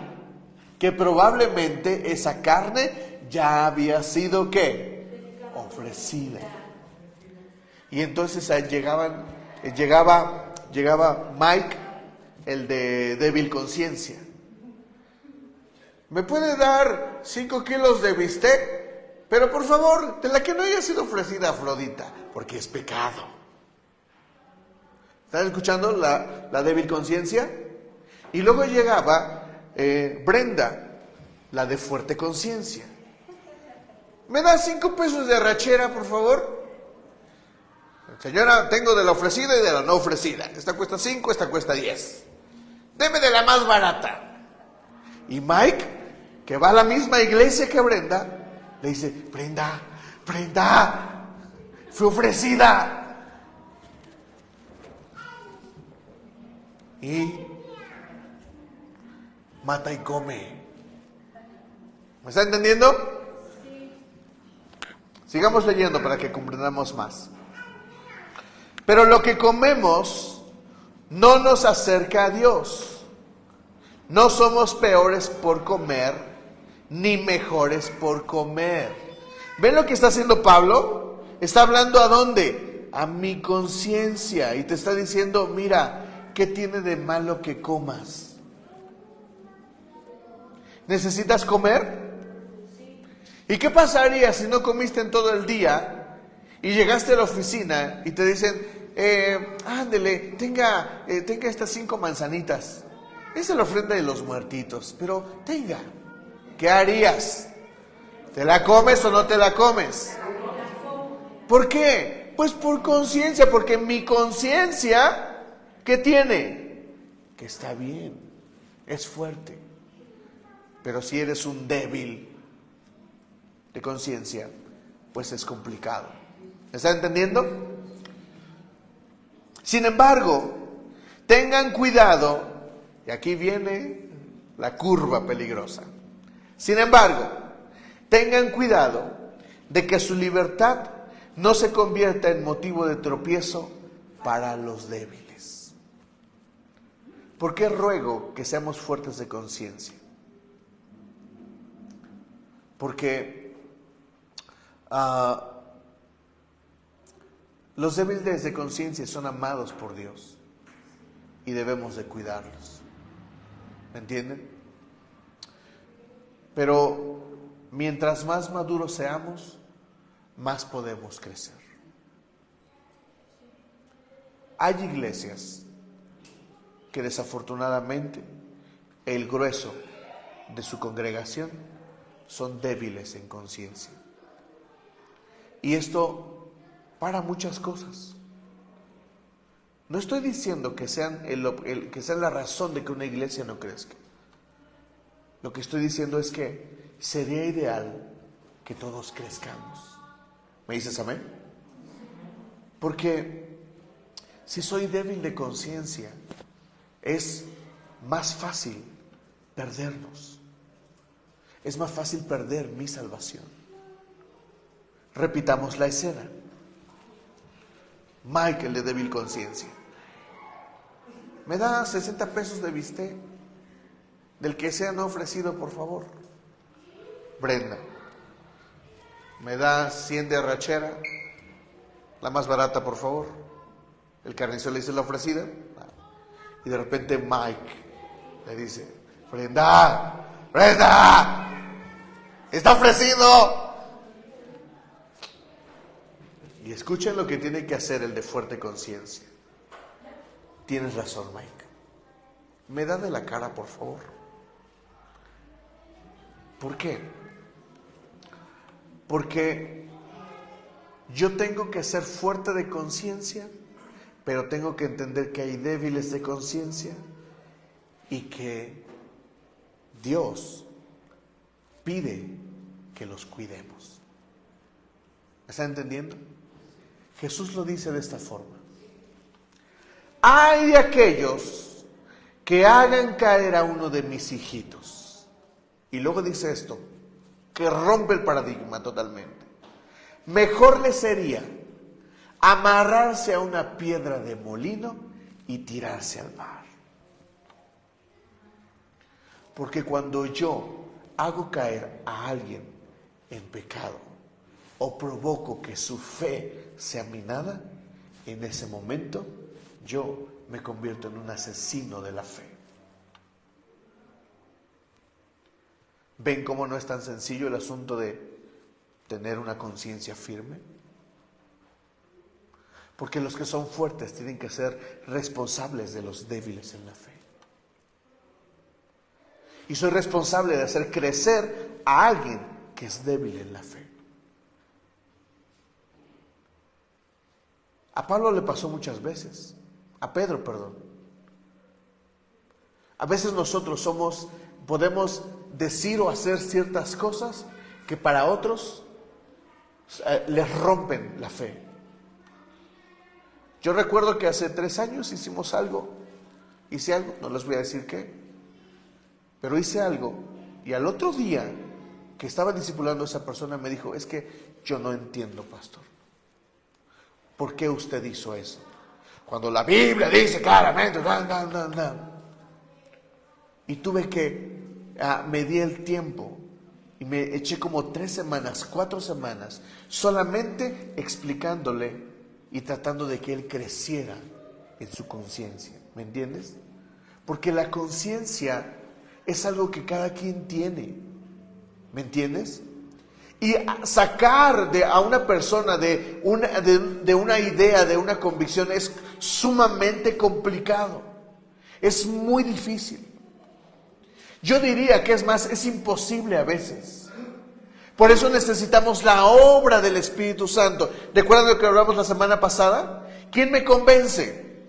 que probablemente esa carne ya había sido ¿qué? Ofrecida. Y entonces llegaba Mike, el de débil conciencia. ¿Me puede dar 5 kilos de bistec? Pero por favor, de la que no haya sido ofrecida a Afrodita, porque es pecado. ¿Están escuchando la débil conciencia? Y luego llegaba Brenda, la de fuerte conciencia. ¿Me da 5 pesos de arrachera, por favor? Señora, tengo de la ofrecida y de la no ofrecida. Esta cuesta 5, esta cuesta 10. Deme de la más barata. Y Mike, que va a la misma iglesia que Brenda, le dice, Brenda, fue ofrecida. Y mata y come. ¿Me está entendiendo? Sí. Sigamos leyendo para que comprendamos más. Pero lo que comemos no nos acerca a Dios. No somos peores por comer, ni mejores por comer. ¿Ven lo que está haciendo Pablo? Está hablando ¿a dónde? A mi conciencia. Y te está diciendo, mira, ¿qué tiene de malo que comas? ¿Necesitas comer? ¿Y qué pasaría si no comiste en todo el día y llegaste a la oficina y te dicen, ándele, tenga estas 5 manzanitas? Es la ofrenda de los muertitos, pero tenga. ¿Qué harías? ¿Te la comes o no te la comes? ¿Por qué? Pues por conciencia, porque mi conciencia, ¿qué tiene? Que está bien, es fuerte. Pero si eres un débil de conciencia, pues es complicado. ¿Me está entendiendo? Sin embargo, tengan cuidado, y aquí viene la curva peligrosa. Sin embargo, tengan cuidado de que su libertad no se convierta en motivo de tropiezo para los débiles. ¿Por qué ruego que seamos fuertes de conciencia? Porque Los débiles de conciencia son amados por Dios y debemos de cuidarlos. ¿Me entienden? Pero mientras más maduros seamos, más podemos crecer. Hay iglesias que desafortunadamente el grueso de su congregación son débiles en conciencia. Y esto para muchas cosas. No estoy diciendo que sean la razón de que una iglesia no crezca. Lo que estoy diciendo es que sería ideal que todos crezcamos. ¿Me dices amén? Porque si soy débil de conciencia, es más fácil perdernos. Es más fácil perder mi salvación. Repitamos la escena. Michael de débil conciencia. ¿Me da 60 pesos de bistec? Del que sea no ofrecido, por favor. Brenda. ¿Me da 100 de arrachera? La más barata, por favor. El carnicero le dice la ofrecida. Y de repente Mike le dice: Brenda, está ofrecido. Y escuchen lo que tiene que hacer el de fuerte conciencia. Tienes razón, Mike. ¿Me da de la cara, por favor? ¿Por qué? Porque yo tengo que ser fuerte de conciencia, pero tengo que entender que hay débiles de conciencia y que Dios pide que los cuidemos. ¿Me están entendiendo? Jesús lo dice de esta forma: hay de aquellos que hagan caer a uno de mis hijitos. Y luego dice esto, que rompe el paradigma totalmente. Mejor le sería amarrarse a una piedra de molino y tirarse al mar. Porque cuando yo hago caer a alguien en pecado o provoco que su fe sea minada, en ese momento yo me convierto en un asesino de la fe. ¿Ven cómo no es tan sencillo el asunto de tener una conciencia firme? Porque los que son fuertes tienen que ser responsables de los débiles en la fe. Y soy responsable de hacer crecer a alguien que es débil en la fe. A Pablo le pasó muchas veces. A Pedro, perdón. A veces nosotros podemos decir o hacer ciertas cosas que para otros les rompen la fe. Yo recuerdo que hace 3 años hice algo, no les voy a decir qué, pero hice algo y al otro día que estaba discipulando a esa persona me dijo: es que yo no entiendo, pastor, ¿por qué usted hizo eso? Cuando la Biblia dice claramente, Y tuve que, me di el tiempo y me eché como 3 semanas, 4 semanas, solamente explicándole y tratando de que él creciera en su conciencia. ¿Me entiendes? Porque la conciencia es algo que cada quien tiene. ¿Me entiendes? Y sacar a una persona de una idea, de una convicción, es sumamente complicado. Es muy difícil. Yo diría que es imposible a veces. Por eso necesitamos la obra del Espíritu Santo. ¿Recuerdan lo que hablamos la semana pasada? ¿Quién me convence?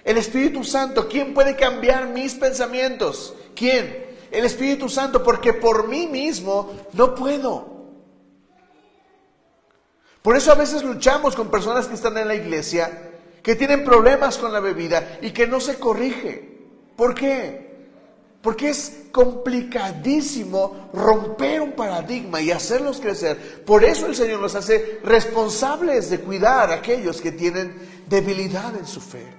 El Espíritu Santo. ¿Quién puede cambiar mis pensamientos? ¿Quién? El Espíritu Santo, porque por mí mismo no puedo. Por eso a veces luchamos con personas que están en la iglesia, que tienen problemas con la bebida y que no se corrige. ¿Por qué? Porque es complicadísimo romper un paradigma y hacerlos crecer. Por eso el Señor nos hace responsables de cuidar a aquellos que tienen debilidad en su fe.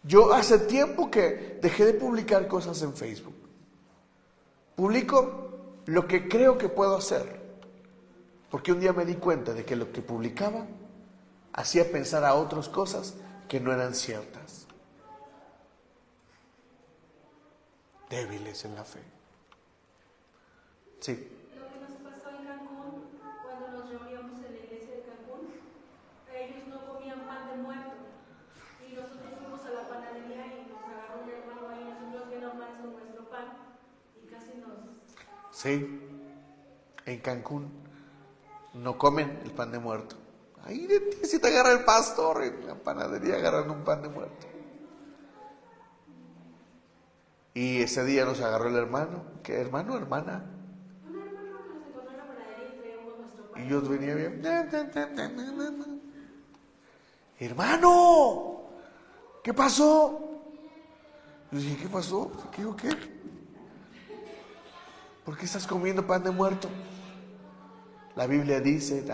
Yo hace tiempo que dejé de publicar cosas en Facebook. publico lo que creo que puedo hacer. Porque un día me di cuenta de que lo que publicaba hacía pensar a otras cosas que no eran ciertas. Débiles en la fe. Sí. Lo que nos pasó en Cancún, cuando nos reuníamos en la iglesia de Cancún, ellos no comían pan de muerto. Y nosotros fuimos a la panadería y nos agarró un hermano ahí, nosotros bien normales con nuestro pan, y casi nos... Sí. En Cancún no comen el pan de muerto. Ahí de ti si te agarra el pastor en la panadería agarrando un pan de muerto. Y ese día nos agarró el hermano. ¿Qué hermano o hermana? Un hermano que nos encontró en la panadería y traíamos nuestro pan. Y yo venía bien. Hermano, ¿qué pasó? Yo dije, ¿qué pasó? ¿Qué o qué? ¿Por qué estás comiendo pan de muerto? La Biblia dice,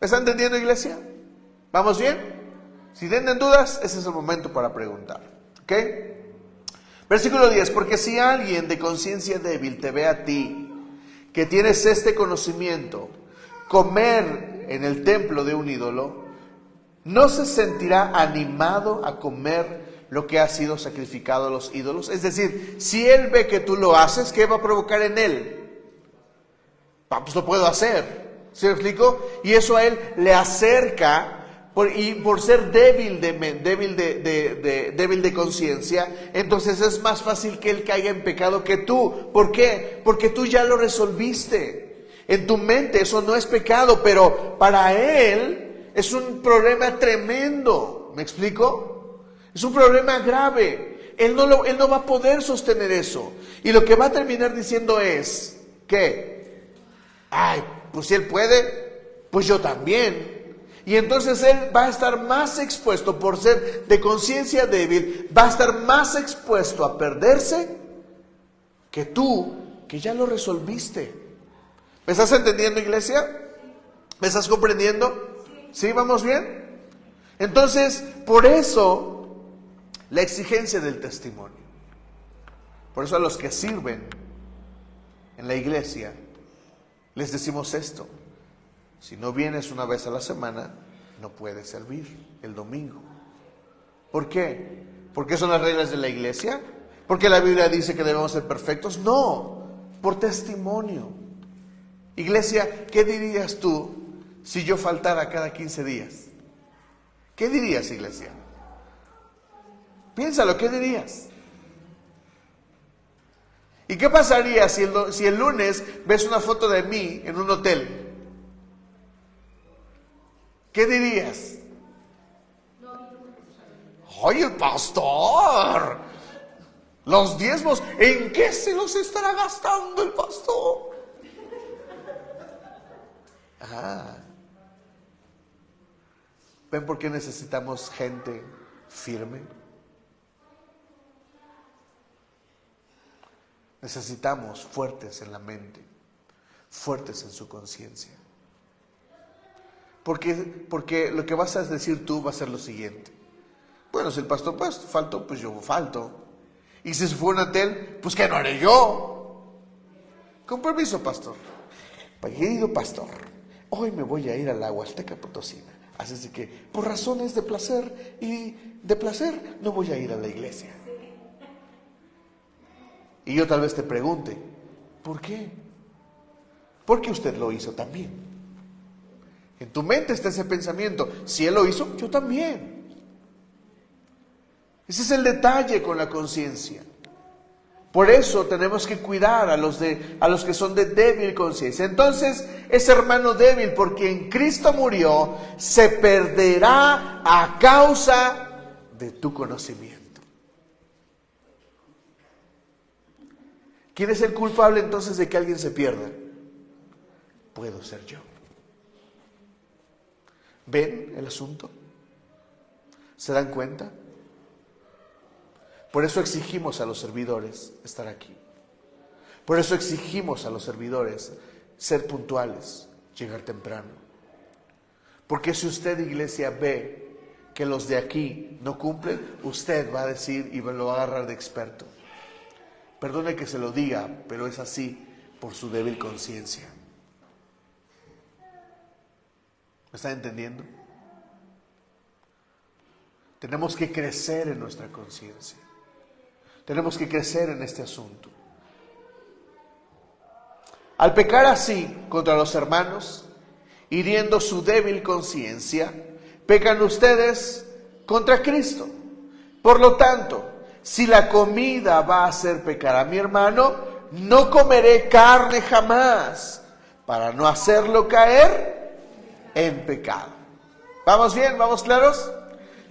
¿Me está entendiendo, iglesia? ¿Vamos bien? Si tienen dudas, ese es el momento para preguntar. ¿Ok? Versículo 10. Porque si alguien de conciencia débil te ve a ti, que tienes este conocimiento, comer en el templo de un ídolo, ¿no se sentirá animado a comer lo que ha sido sacrificado a los ídolos? Es decir, si él ve que tú lo haces, ¿qué va a provocar en él? Pues lo puedo hacer. ¿Se me explico? Y eso a él le acerca, por ser débil de conciencia, entonces es más fácil que él caiga en pecado que tú. ¿Por qué? Porque tú ya lo resolviste. En tu mente eso no es pecado, pero para él es un problema tremendo. ¿Me explico? Es un problema grave. Él no va a poder sostener eso. Y lo que va a terminar diciendo es, ¿qué? Ay, pues si él puede, pues yo también. Y entonces él va a estar más expuesto, por ser de conciencia débil, va a estar más expuesto a perderse que tú, que ya lo resolviste. ¿Me estás entendiendo, iglesia? ¿Me estás comprendiendo? ¿Sí? ¿Vamos bien? Entonces, por eso, la exigencia del testimonio. Por eso a los que sirven en la iglesia, les decimos esto: si no vienes una vez a la semana, no puedes servir el domingo. ¿Por qué? ¿Porque son las reglas de la iglesia? ¿Porque la Biblia dice que debemos ser perfectos? No, por testimonio. Iglesia, ¿qué dirías tú si yo faltara cada 15 días? ¿Qué dirías, iglesia? Piénsalo, ¿qué dirías? ¿Y qué pasaría si el lunes ves una foto de mí en un hotel? ¿Qué dirías? ¡Ay, el pastor! Los diezmos, ¿en qué se los estará gastando el pastor? ¿Ven por qué necesitamos gente firme? Necesitamos fuertes en la mente, fuertes en su conciencia. Porque lo que vas a decir tú va a ser lo siguiente: bueno, si el pastor faltó, pues yo falto. Y si se fue a un hotel, pues ¿qué no haré yo? Con permiso, pastor. Querido pastor, hoy me voy a ir a la Huasteca Potosina. Así es que, por razones de placer no voy a ir a la iglesia. Y yo tal vez te pregunte, ¿por qué? Porque usted lo hizo también. En tu mente está ese pensamiento: si él lo hizo, yo también. Ese es el detalle con la conciencia. Por eso tenemos que cuidar a los que son de débil conciencia. Entonces, ese hermano débil, porque en Cristo murió, se perderá a causa de tu conocimiento. ¿Quién es el culpable entonces de que alguien se pierda? Puedo ser yo. ¿Ven el asunto? ¿Se dan cuenta? Por eso exigimos a los servidores estar aquí. Por eso exigimos a los servidores ser puntuales, llegar temprano. Porque si usted, iglesia, ve que los de aquí no cumplen, usted va a decir y lo va a agarrar de experto. Perdone que se lo diga, pero es así por su débil conciencia. ¿Me está entendiendo? Tenemos que crecer en nuestra conciencia. Tenemos que crecer en este asunto. Al pecar así contra los hermanos, hiriendo su débil conciencia, pecan ustedes contra Cristo. Por lo tanto, si la comida va a hacer pecar a mi hermano, no comeré carne jamás, para no hacerlo caer en pecado. ¿Vamos bien? ¿Vamos claros?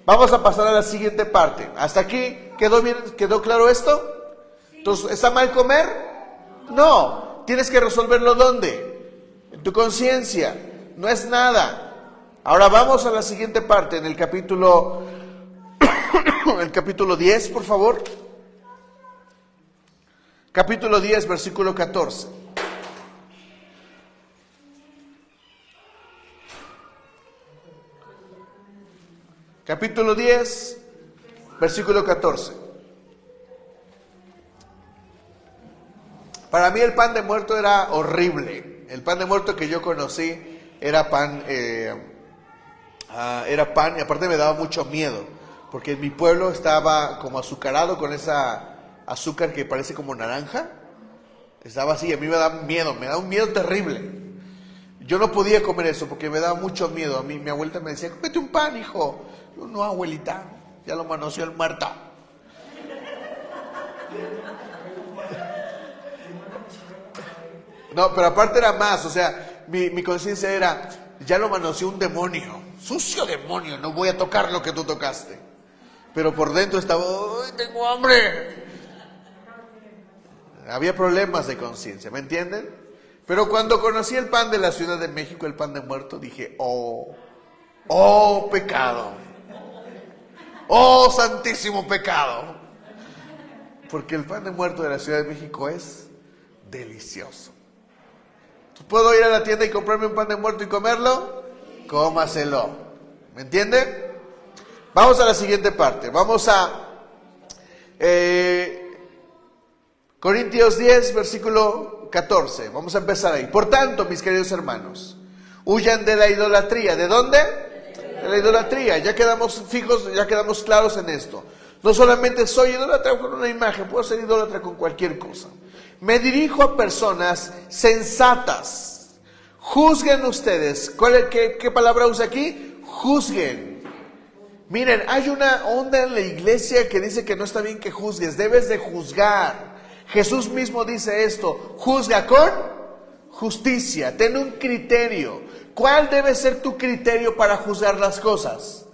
Vamos a pasar a la siguiente parte. ¿Hasta aquí quedó bien? ¿Quedó claro esto? Entonces, ¿está mal comer? No. Tienes que resolverlo ¿dónde? En tu conciencia. No es nada. Ahora vamos a la siguiente parte, en el capítulo 10, por favor. Capítulo 10, versículo 14. Capítulo 10, versículo 14. Para mí el pan de muerto era horrible. El pan de muerto que yo conocí era pan, y aparte me daba mucho miedo, porque en mi pueblo estaba como azucarado con esa azúcar que parece como naranja. Estaba así, a mí me daba un miedo terrible. Yo no podía comer eso porque me daba mucho miedo. A mí mi abuelita me decía, cómete un pan, hijo. Yo, no, abuelita, ya lo manoseó el muerto. No, pero aparte era más, o sea, mi conciencia era, ya lo manoseó un demonio, sucio demonio, no voy a tocar lo que tú tocaste. Pero por dentro estaba, ¡ay, tengo hambre! Había problemas de conciencia, ¿me entienden? Pero cuando conocí el pan de la Ciudad de México, el pan de muerto, dije, oh pecado, oh santísimo pecado. Porque el pan de muerto de la Ciudad de México es delicioso. ¿Puedo ir a la tienda y comprarme un pan de muerto y comerlo? Cómaselo. ¿Me entiende? Vamos a la siguiente parte. Vamos a Corintios 10, versículo 14. Vamos a empezar ahí. Por tanto, mis queridos hermanos, huyan de la idolatría. ¿De dónde? De la idolatría. Ya quedamos fijos, ya quedamos claros en esto. No solamente soy idólatra con una imagen, puedo ser idólatra con cualquier cosa. Me dirijo a personas sensatas. Juzguen ustedes. ¿Qué palabra usa aquí? Juzguen. Miren, hay una onda en la iglesia que dice que no está bien que juzgues, debes de juzgar. Jesús mismo dice esto, juzga con justicia, ten un criterio. ¿Cuál debe ser tu criterio para juzgar las cosas?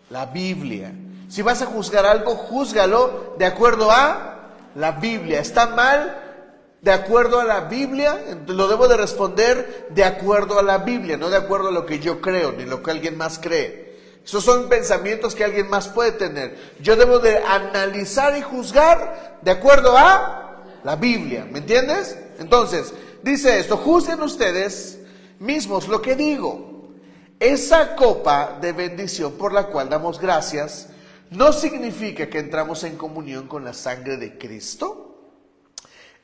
La Biblia. Si vas a juzgar algo, júzgalo de acuerdo a la Biblia. ¿Está mal? De acuerdo a la Biblia, lo debo de responder de acuerdo a la Biblia, no de acuerdo a lo que yo creo, ni lo que alguien más cree. Esos son pensamientos que alguien más puede tener. Yo debo de analizar y juzgar de acuerdo a la Biblia, ¿me entiendes? Entonces, dice esto, juzguen ustedes mismos lo que digo. Esa copa de bendición por la cual damos gracias, ¿no significa que entramos en comunión con la sangre de Cristo?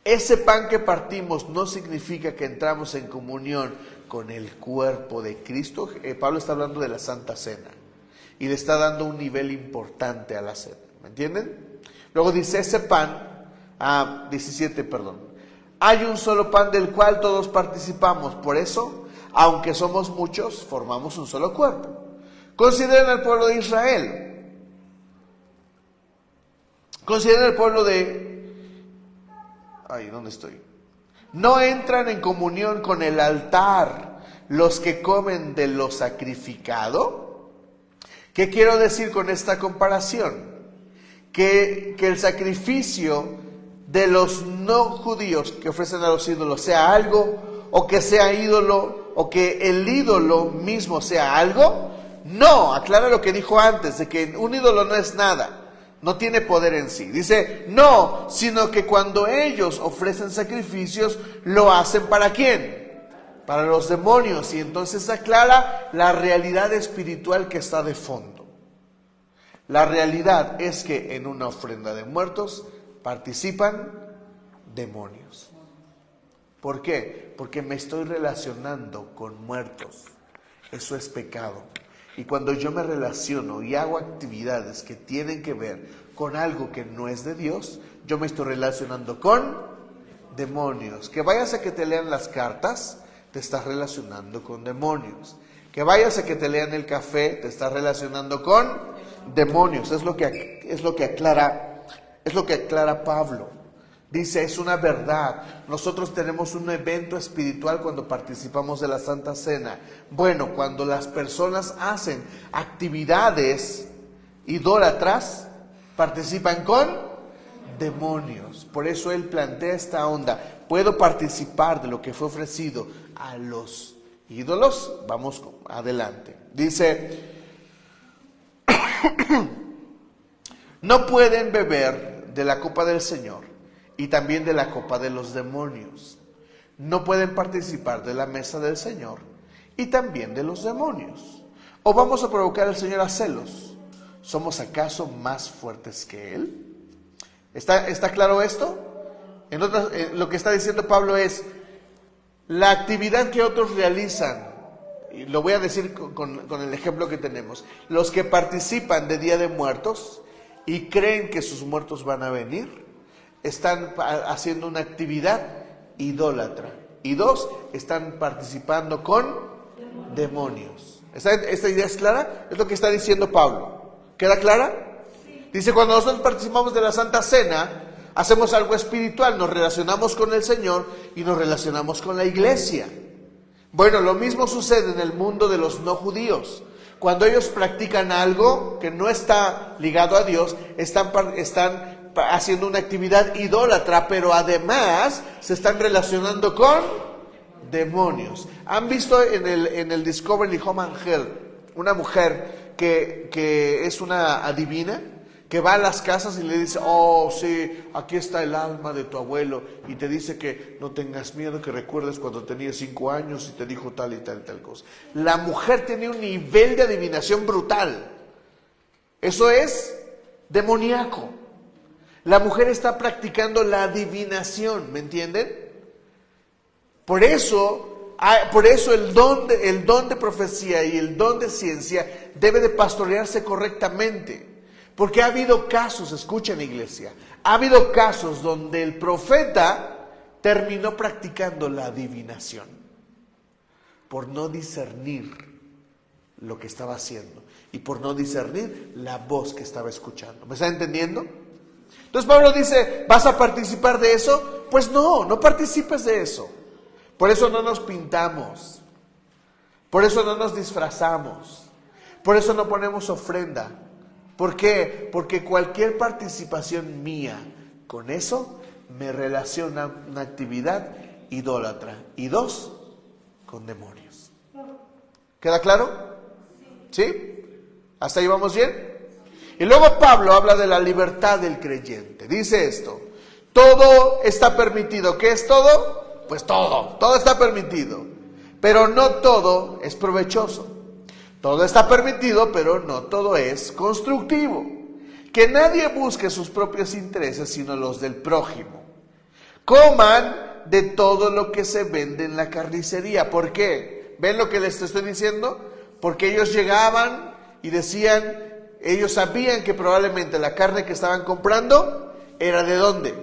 Ese pan que partimos no significa que entramos en comunión con el cuerpo de Cristo. Pablo está hablando de la Santa Cena y le está dando un nivel importante a la cena, ¿me entienden? Luego dice ese pan, 17, perdón. Hay un solo pan del cual todos participamos, por eso, aunque somos muchos, formamos un solo cuerpo. Consideren al pueblo de Israel. Consideren al pueblo de... ¿dónde estoy? No entran en comunión con el altar los que comen de lo sacrificado. ¿Qué quiero decir con esta comparación? Que el sacrificio de los no judíos que ofrecen a los ídolos sea algo, o que sea ídolo, o que el ídolo mismo sea algo. No, aclara lo que dijo antes, de que un ídolo no es nada. No tiene poder en sí. Dice, no, sino que cuando ellos ofrecen sacrificios, lo hacen ¿para quién? Para los demonios. Y entonces aclara la realidad espiritual que está de fondo. La realidad es que en una ofrenda de muertos participan demonios. ¿Por qué? Porque me estoy relacionando con muertos. Eso es pecado. Y cuando yo me relaciono y hago actividades que tienen que ver con algo que no es de Dios, yo me estoy relacionando con demonios. Que vayas a que te lean las cartas, te estás relacionando con demonios. Que vayas a que te lean el café, te estás relacionando con demonios. Es lo que aclara Pablo. Dice, es una verdad. Nosotros tenemos un evento espiritual cuando participamos de la Santa Cena. Bueno, cuando las personas hacen actividades idólatras, participan con demonios. Por eso él plantea esta onda. ¿Puedo participar de lo que fue ofrecido a los ídolos? Vamos adelante. Dice, no pueden beber de la copa del Señor y también de la copa de los demonios. No pueden participar de la mesa del Señor y también de los demonios. ¿O vamos a provocar al Señor a celos? ¿Somos acaso más fuertes que Él? ¿Está claro esto? Lo que está diciendo Pablo es, la actividad que otros realizan, y lo voy a decir con el ejemplo que tenemos, los que participan de Día de Muertos y creen que sus muertos van a venir, están haciendo una actividad idólatra. Y dos, están participando con demonios. ¿Esta idea es clara? Es lo que está diciendo Pablo. ¿Queda clara? Sí. Dice, cuando nosotros participamos de la Santa Cena, hacemos algo espiritual, nos relacionamos con el Señor y nos relacionamos con la iglesia. Bueno, lo mismo sucede en el mundo de los no judíos. Cuando ellos practican algo que no está ligado a Dios, están haciendo una actividad idólatra, pero además se están relacionando con demonios. ¿Han visto en el Discovery Home and Health una mujer que es una adivina? Que va a las casas y le dice, oh sí, aquí está el alma de tu abuelo, y te dice que no tengas miedo, que recuerdes cuando tenías 5 años y te dijo tal y tal y tal cosa. La mujer tiene un nivel de adivinación brutal. Eso es demoníaco. La mujer está practicando la adivinación, ¿me entienden? Por eso el don de profecía y el don de ciencia debe de pastorearse correctamente. Porque ha habido casos, escuchen iglesia, ha habido casos donde el profeta terminó practicando la adivinación por no discernir lo que estaba haciendo y por no discernir la voz que estaba escuchando. ¿Me está entendiendo? Entonces Pablo dice, ¿vas a participar de eso? Pues no participes de eso. Por eso no nos pintamos, por eso no nos disfrazamos, por eso no ponemos ofrenda. ¿Por qué? Porque cualquier participación mía con eso me relaciona una actividad idólatra. Y dos, con demonios. ¿Queda claro? ¿Sí? ¿Hasta ahí vamos bien? Y luego Pablo habla de la libertad del creyente. Dice esto, todo está permitido. ¿Qué es todo? Pues todo está permitido. Pero no todo es provechoso. Todo está permitido, pero no todo es constructivo. Que nadie busque sus propios intereses, sino los del prójimo. Coman de todo lo que se vende en la carnicería. ¿Por qué? ¿Ven lo que les estoy diciendo? Porque ellos llegaban y decían, ellos sabían que probablemente la carne que estaban comprando era ¿de dónde?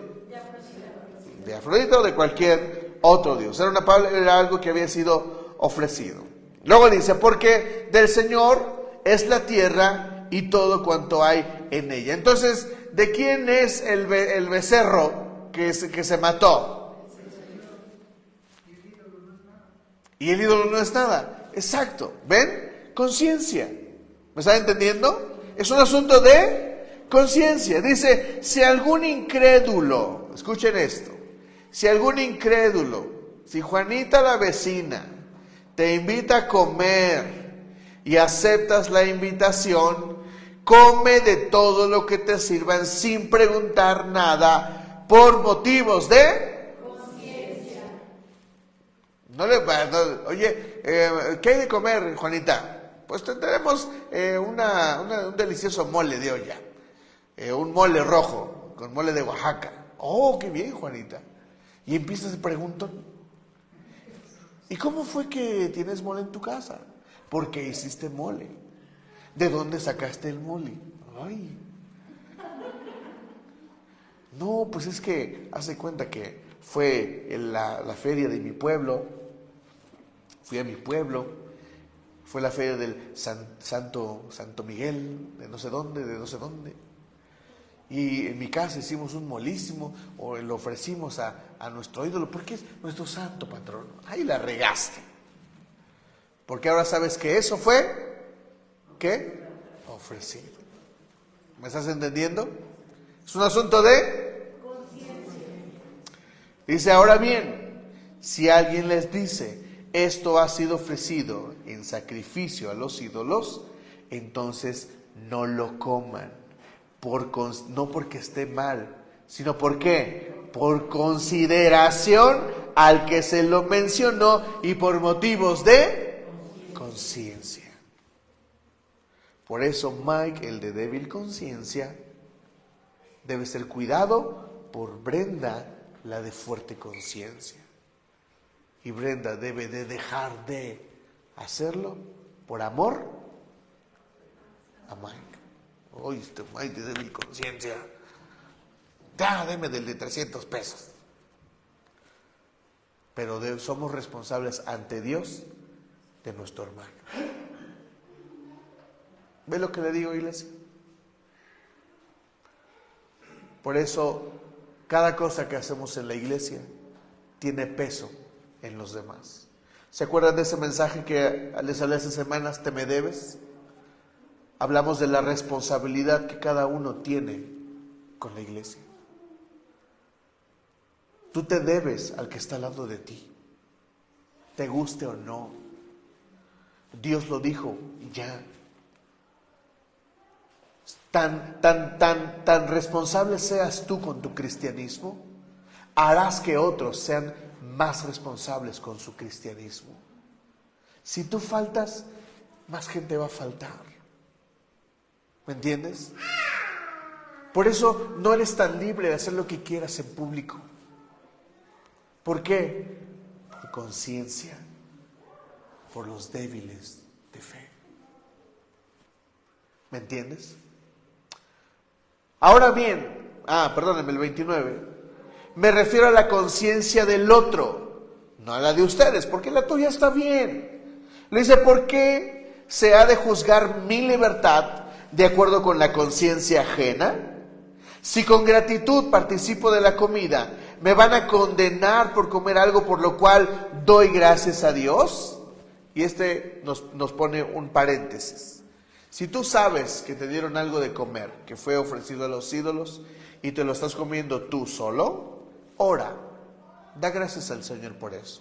De Afrodita o de cualquier otro dios. Era algo que había sido ofrecido. Luego dice, porque del Señor es la tierra y todo cuanto hay en ella. Entonces, ¿de quién es el becerro que se mató? Y el ídolo no es nada. Exacto. ¿Ven? Conciencia. ¿Me están entendiendo? Es un asunto de conciencia. Dice, si algún incrédulo, escuchen esto, si Juanita la vecina te invita a comer y aceptas la invitación, come de todo lo que te sirvan sin preguntar nada por motivos de conciencia. Oye, ¿qué hay de comer, Juanita? Pues tendremos un delicioso mole de olla, un mole rojo con mole de Oaxaca. Oh, qué bien, Juanita. Y empiezas a preguntar, ¿y cómo fue que tienes mole en tu casa? ¿Por qué hiciste mole? ¿De dónde sacaste el mole? Ay. No, pues es que hace cuenta que fue en la feria de mi pueblo. Fui a mi pueblo. Fue la feria del Santo Miguel, de no sé dónde, de no sé dónde. Y en mi casa hicimos un molísimo, o lo ofrecimos a nuestro ídolo, porque es nuestro santo patrono. Ahí la regaste. Porque ahora sabes que eso fue, ¿qué? Ofrecido. ¿Me estás entendiendo? Es un asunto de conciencia. Dice, ahora bien, si alguien les dice, esto ha sido ofrecido en sacrificio a los ídolos, entonces no lo coman. No porque esté mal, sino ¿por qué? Por consideración al que se lo mencionó y por motivos de conciencia. Por eso Mike, el de débil conciencia, debe ser cuidado por Brenda, la de fuerte conciencia. Y Brenda debe de dejar de hacerlo por amor a Mike. Oye, este Mike de débil conciencia. Deme del de 300 pesos. Pero somos responsables ante Dios de nuestro hermano. ¿Ve lo que le digo, iglesia? Por eso, cada cosa que hacemos en la iglesia tiene peso en los demás. ¿Se acuerdan de ese mensaje que les hablé hace semanas? ¿Te me debes? Hablamos de la responsabilidad que cada uno tiene con la iglesia. Tú te debes al que está al lado de ti, te guste o no. Dios lo dijo y ya. Tan responsable seas tú con tu cristianismo, harás que otros sean más responsables con su cristianismo. Si tú faltas, más gente va a faltar. ¿Me entiendes? Por eso no eres tan libre de hacer lo que quieras en público. ¿Por qué? Por conciencia, por los débiles de fe. ¿Me entiendes? Ahora bien, perdónenme, el 29. Me refiero a la conciencia del otro, no a la de ustedes, porque la tuya está bien. Le dice, ¿por qué se ha de juzgar mi libertad de acuerdo con la conciencia ajena? Si con gratitud participo de la comida, ¿me van a condenar por comer algo por lo cual doy gracias a Dios? Y nos pone un paréntesis. Si tú sabes que te dieron algo de comer, que fue ofrecido a los ídolos, y te lo estás comiendo tú solo, ora, da gracias al Señor por eso.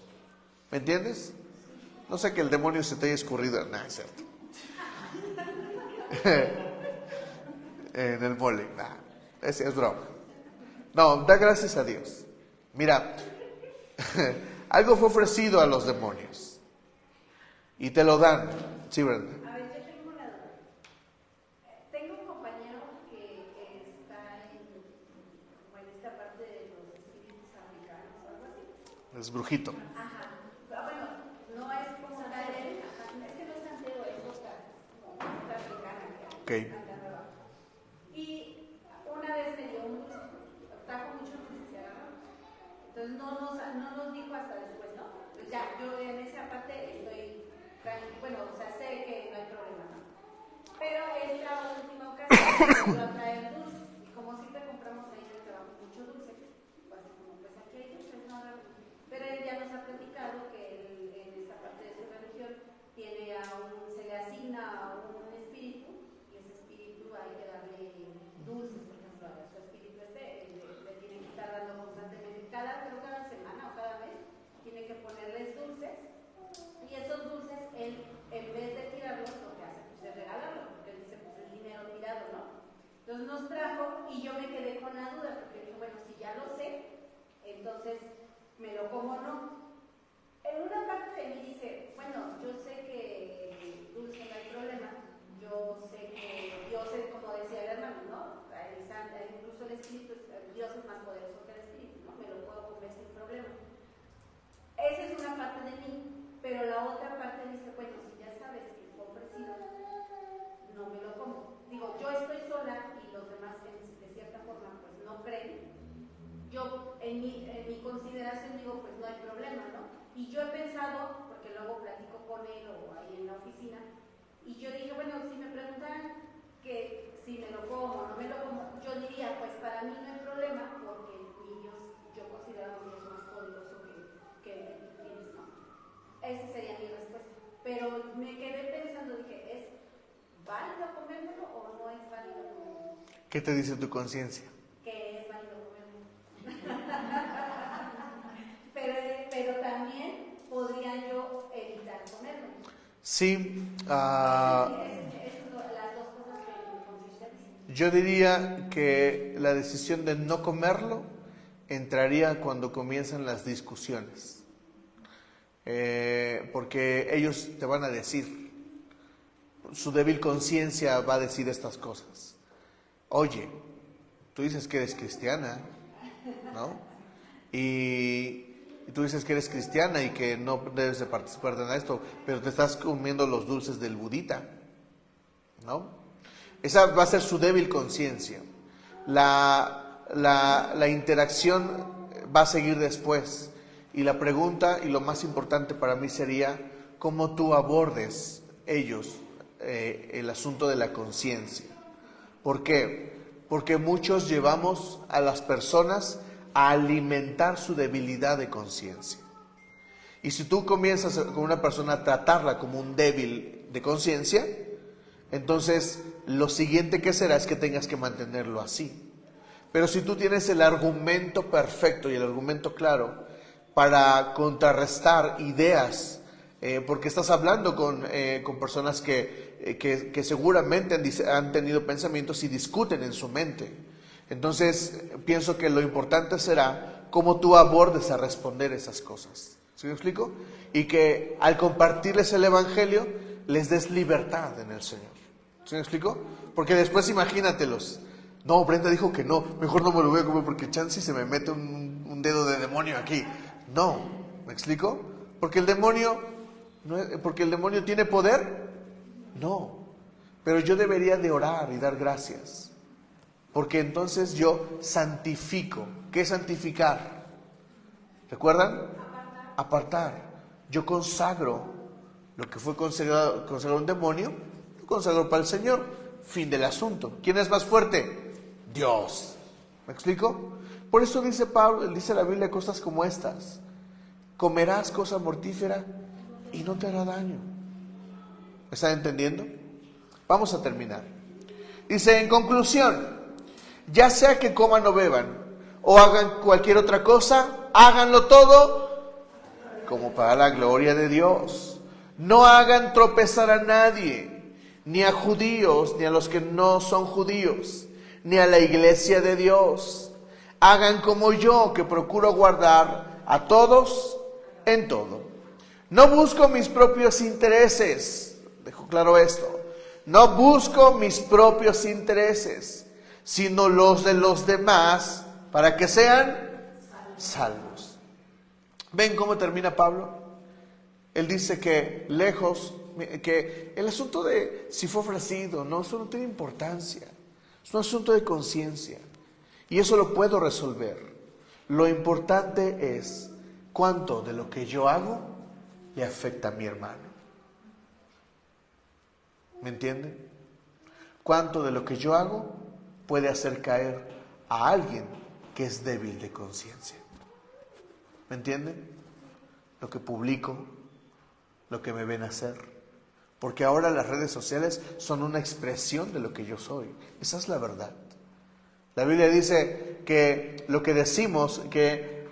¿Me entiendes? No sé que el demonio se te haya escurrido. No, es cierto. En el mole. Es broma. No, da gracias a Dios. Mira, algo fue ofrecido a los demonios y te lo dan. Sí, Brenda. A ver, yo tengo una duda. Tengo un compañero que está en esta parte de los espíritus africanos o algo así. Es brujito. Ajá. Bueno, no es como tal él, es que no es santero, es otra africana. Ok. Y una vez me dio un dulce, trajo muchos dulces, ¿verdad? Entonces no nos dijo hasta después, ¿no? Pues ya, yo en esa parte estoy tranquila, bueno, o sea, sé que no hay problema, ¿no? Pero es la última ocasión que va a traer dulces, y como siempre compramos ahí en el trabajo mucho dulce, pues aquí hay dulces, ¿no? Pero él ya nos ha platicado que él, en esta parte de su religión se le asigna a un espíritu, y ese espíritu hay que darle dulces, por ejemplo, a su espíritu le tiene que estar dando constantemente, creo cada semana o cada mes, tiene que ponerles dulces, y esos dulces él, en vez de tirarlos, lo que hace pues es regalarlos, porque él dice, pues es dinero tirado, ¿no? Entonces nos trajo, y yo me quedé con la duda, porque dije, bueno, si ya lo sé, entonces me lo como o no. En una parte de mí dice, bueno, yo sé que el dulce no hay problema, yo sé que Dios es, como decía el hermano, ¿no? Incluso el espíritu, Dios es más poderoso que el espíritu, ¿no? Me lo puedo comer sin problema. parte de mí, pero la otra parte dice, bueno, si ya sabes que fue ofrecido, no me lo como. Digo, yo estoy sola y los demás de cierta forma pues no creen. Yo en mi consideración digo, pues no hay problema, ¿no? Y yo he pensado, porque luego platico con él o ahí en la oficina, y yo dije, bueno, si me preguntan que si me lo como o no me lo como, yo diría, pues para mí no hay problema, porque yo considero a Dios más poderoso que tienes, ¿no? Esa sería mi respuesta. Pero me quedé pensando, dije, ¿es válido comérmelo o no es válido comérmelo? ¿Qué te dice tu conciencia? Que es válido comérmelo. pero también podría yo evitar comerlo. Sí, Esas son las dos cosas que mi conciencia dice. yo diría que la decisión de no comerlo entraría cuando comienzan las discusiones. Porque ellos te van a decir, su débil conciencia va a decir estas cosas. Oye, tú dices que eres cristiana, ¿no? Y tú dices que eres cristiana y que no debes de participar en esto, pero te estás comiendo los dulces del budita, ¿no? Esa va a ser su débil conciencia. La interacción va a seguir después. Y la pregunta, y lo más importante para mí sería, cómo tú abordes ellos el asunto de la conciencia. ¿Por qué? Porque muchos llevamos a las personas a alimentar su debilidad de conciencia. Y si tú comienzas con una persona a tratarla como un débil de conciencia, entonces lo siguiente que será es que tengas que mantenerlo así. Pero si tú tienes el argumento perfecto y el argumento claro para contrarrestar ideas, porque estás hablando con personas que seguramente han tenido pensamientos y discuten en su mente. Entonces pienso que lo importante será cómo tú abordes a responder esas cosas. ¿Sí me explico? Y que al compartirles el evangelio les des libertad en el Señor. ¿Sí me explico? Porque después imagínatelos. No, Brenda dijo que no, mejor no me lo voy a comer porque chance se me mete un dedo de demonio aquí. No, ¿me explico? Porque el demonio tiene poder. No, pero yo debería de orar y dar gracias. Porque entonces yo santifico. ¿Qué es santificar? ¿Recuerdan? Apartar. Yo consagro lo que fue consagrado un demonio, lo consagro para el Señor. Fin del asunto. ¿Quién es más fuerte? Dios. ¿Me explico? Por eso dice Pablo, dice la Biblia cosas como estas. Comerás cosa mortífera y no te hará daño. ¿Me están entendiendo? Vamos a terminar. Dice, en conclusión, ya sea que coman o beban, o hagan cualquier otra cosa, háganlo todo como para la gloria de Dios. No hagan tropezar a nadie, ni a judíos, ni a los que no son judíos, ni a la iglesia de Dios. Hagan como yo, que procuro guardar a todos en todo. No busco mis propios intereses, dejo claro esto. No busco mis propios intereses, sino los de los demás, para que sean salvos. ¿Ven cómo termina Pablo? Él dice que lejos, que el asunto de si fue ofrecido, no, eso no tiene importancia. Es un asunto de conciencia. Y eso lo puedo resolver. Lo importante es cuánto de lo que yo hago le afecta a mi hermano. ¿Me entienden? ¿Cuánto de lo que yo hago puede hacer caer a alguien que es débil de conciencia? ¿Me entienden? Lo que publico, lo que me ven hacer. Porque ahora las redes sociales son una expresión de lo que yo soy. Esa es la verdad. La Biblia dice que lo que decimos, que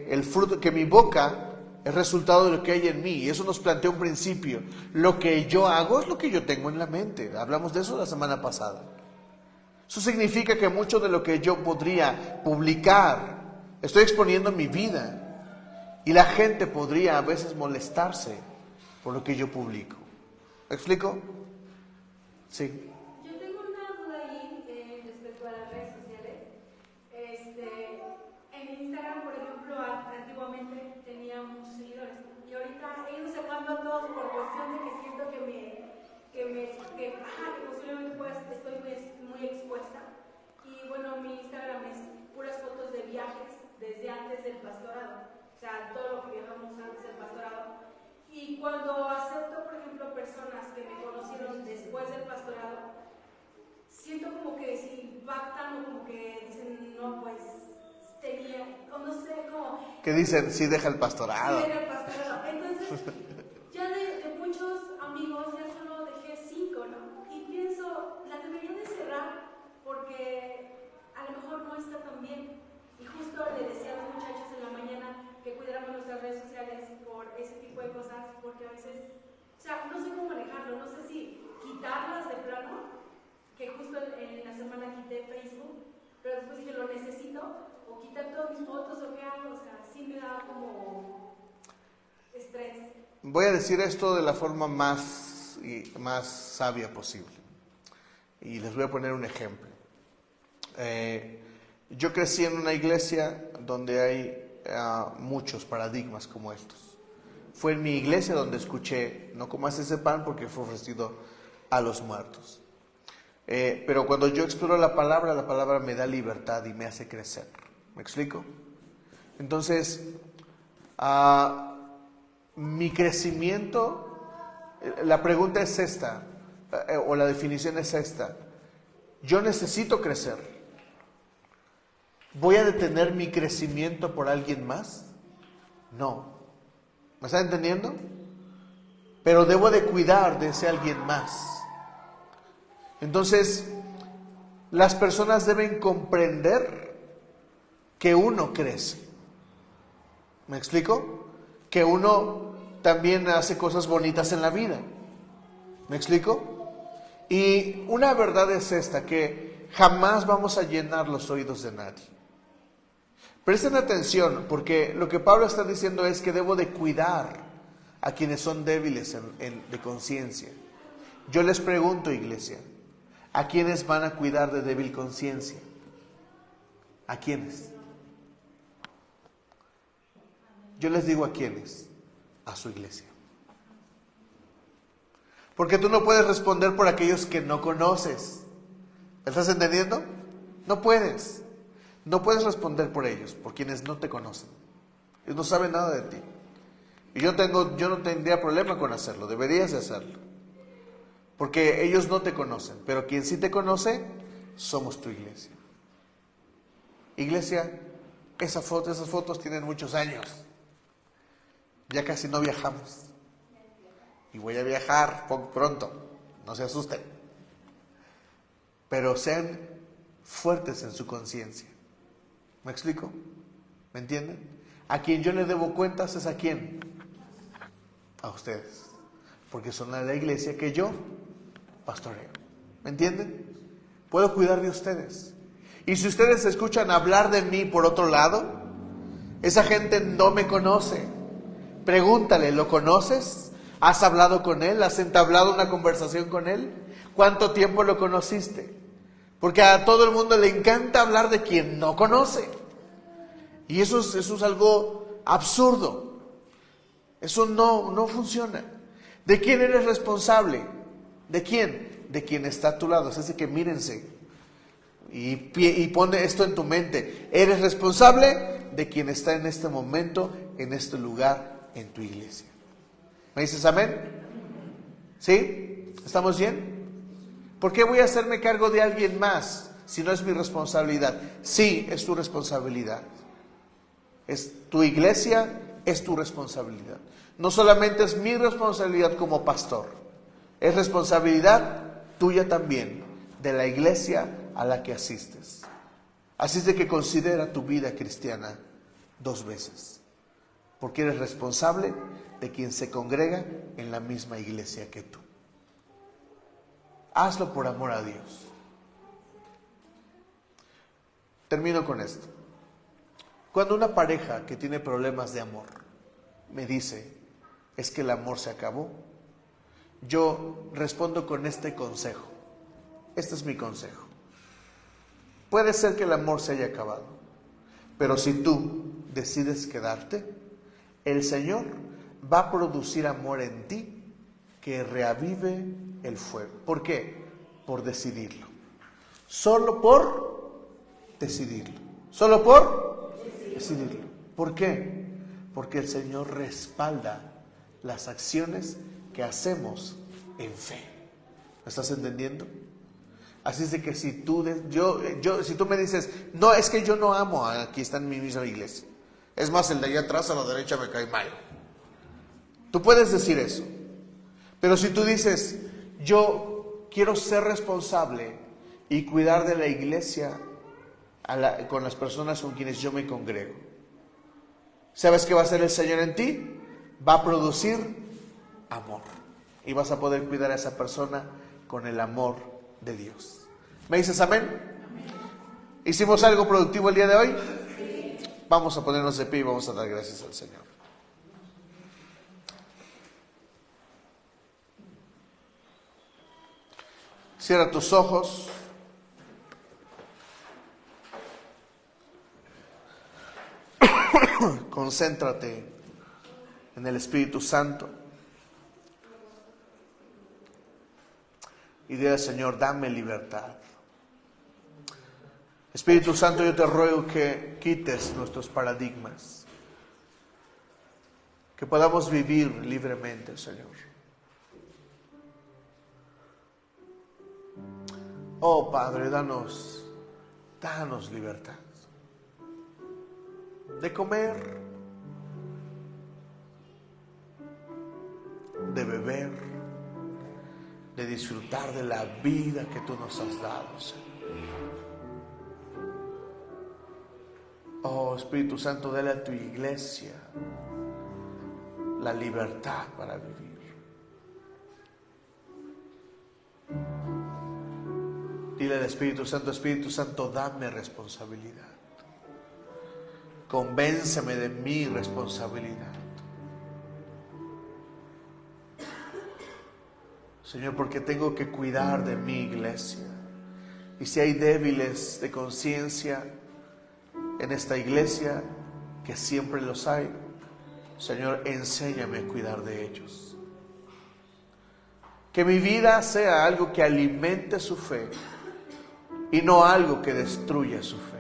el fruto, que mi boca es resultado de lo que hay en mí. Y eso nos plantea un principio. Lo que yo hago es lo que yo tengo en la mente. Hablamos de eso la semana pasada. Eso significa que mucho de lo que yo podría publicar, estoy exponiendo mi vida. Y la gente podría a veces molestarse por lo que yo publico. ¿Me explico? Sí. Yo tengo una duda ahí respecto a las redes sociales. En Instagram, por ejemplo, antiguamente tenía muchos seguidores. sea, todo lo que viajamos antes del pastorado. Y cuando acepto, por ejemplo, personas que me conocieron después del pastorado, siento como que si impactan o como que dicen, no, pues tenía, o no sé, como... Que dicen, sí deja el pastorado. Sí deja el pastorado. Entonces, ya de muchos amigos ya solo dejé 5, ¿no? Y pienso, la debería de cerrar porque a lo mejor no está tan bien. Y justo le decía a los muchachos en la mañana que cuidáramos nuestras redes sociales por ese tipo de cosas, porque a veces, o sea, no sé cómo manejarlo, no sé si quitarlas de plano, que justo en la semana quité Facebook, pero después dije, lo necesito, o quitar todas mis fotos, o qué hago, o sea, sí me da como estrés. Voy a decir esto de la forma más sabia posible. Y les voy a poner un ejemplo. Yo crecí en una iglesia donde hay muchos paradigmas como estos. Fue en mi iglesia donde escuché, no comas ese pan porque fue ofrecido a los muertos. Pero cuando yo exploro la palabra me da libertad y me hace crecer. ¿Me explico? Entonces, mi crecimiento, la pregunta es esta, o la definición es esta: yo necesito crecer. ¿Voy a detener mi crecimiento por alguien más? No. ¿Me está entendiendo? Pero debo de cuidar de ese alguien más. Entonces, las personas deben comprender que uno crece. ¿Me explico? Que uno también hace cosas bonitas en la vida. ¿Me explico? Y una verdad es esta, que jamás vamos a llenar los oídos de nadie. Presten atención, porque lo que Pablo está diciendo es que debo de cuidar a quienes son débiles de conciencia. Yo les pregunto, iglesia, ¿a quiénes van a cuidar de débil conciencia? ¿A quiénes? Yo les digo a quiénes, a su iglesia. Porque tú no puedes responder por aquellos que no conoces. ¿Me estás entendiendo? No puedes. No puedes responder por ellos, por quienes no te conocen. Ellos no saben nada de ti. Y yo no tendría problema con hacerlo, deberías de hacerlo. Porque ellos no te conocen, pero quien sí te conoce, somos tu iglesia. Iglesia, esas fotos tienen muchos años. Ya casi no viajamos. Y voy a viajar pronto, no se asusten. Pero sean fuertes en su conciencia. ¿Me explico? ¿Me entienden? A quien yo le debo cuentas es a quién. A ustedes. Porque son la iglesia que yo pastoreo. ¿Me entienden? Puedo cuidar de ustedes. Y si ustedes escuchan hablar de mí por otro lado, esa gente no me conoce. Pregúntale, ¿lo conoces? ¿Has hablado con él? ¿Has entablado una conversación con él? ¿Cuánto tiempo lo conociste? Porque a todo el mundo le encanta hablar de quien no conoce. Y eso es algo absurdo. Eso no funciona. ¿De quién eres responsable? ¿De quién? De quien está a tu lado. Así que mírense. Y pone esto en tu mente. Eres responsable de quien está en este momento, en este lugar, en tu iglesia. ¿Me dices amén? ¿Sí? ¿Estamos bien? ¿Por qué voy a hacerme cargo de alguien más si no es mi responsabilidad? Sí, es tu responsabilidad. Es tu iglesia, es tu responsabilidad. No solamente es mi responsabilidad como pastor, es responsabilidad tuya también, de la iglesia a la que asistes. Así es de que considera tu vida cristiana 2 veces, porque eres responsable de quien se congrega en la misma iglesia que tú. Hazlo por amor a Dios. Termino con esto. Cuando una pareja que tiene problemas de amor me dice, es que el amor se acabó, yo respondo con este consejo. Este es mi consejo. Puede ser que el amor se haya acabado, pero si tú decides quedarte, el Señor va a producir amor en ti que reavive el fuego. ¿Por qué? Por decidirlo. Solo por decidirlo. Solo por decidirlo. ¿Por qué? Porque el Señor respalda las acciones que hacemos en fe. ¿Me estás entendiendo? Así es de que si tú me dices, no, es que yo no amo, aquí está en mi misma iglesia. Es más, el de allá atrás a la derecha me cae mal. Tú puedes decir eso. Pero si tú dices, yo quiero ser responsable y cuidar de la iglesia con las personas con quienes yo me congrego, ¿sabes qué va a hacer el Señor en ti? Va a producir amor. Y vas a poder cuidar a esa persona con el amor de Dios. ¿Me dices amén? ¿Hicimos algo productivo el día de hoy? Sí. Vamos a ponernos de pie y vamos a dar gracias al Señor. Cierra tus ojos. Concéntrate en el Espíritu Santo. Y dile al Señor, dame libertad. Espíritu Santo, yo te ruego que quites nuestros paradigmas. Que podamos vivir libremente, Señor. Oh Padre, danos libertad. De comer, de beber, de disfrutar de la vida que tú nos has dado, Señor. Oh Espíritu Santo, dale a tu iglesia la libertad para vivir. Dile al Espíritu Santo, dame responsabilidad. Convénceme de mi responsabilidad. Señor, porque tengo que cuidar de mi iglesia. Y si hay débiles de conciencia en esta iglesia, que siempre los hay, Señor, enséñame a cuidar de ellos. Que mi vida sea algo que alimente su fe y no algo que destruya su fe.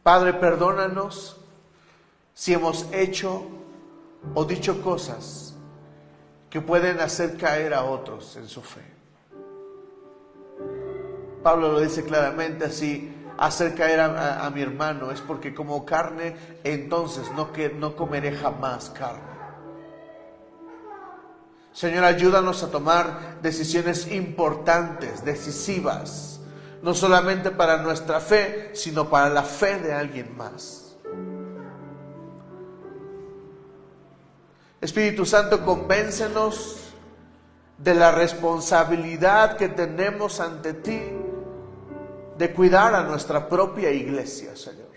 Padre, perdónanos si hemos hecho o dicho cosas que pueden hacer caer a otros en su fe. Pablo lo dice claramente así: hacer caer a mi hermano es porque como carne, entonces no comeré jamás carne. Señor, ayúdanos a tomar decisiones importantes, decisivas, no solamente para nuestra fe, sino para la fe de alguien más. Espíritu Santo, convéncenos de la responsabilidad que tenemos ante ti de cuidar a nuestra propia iglesia, Señor.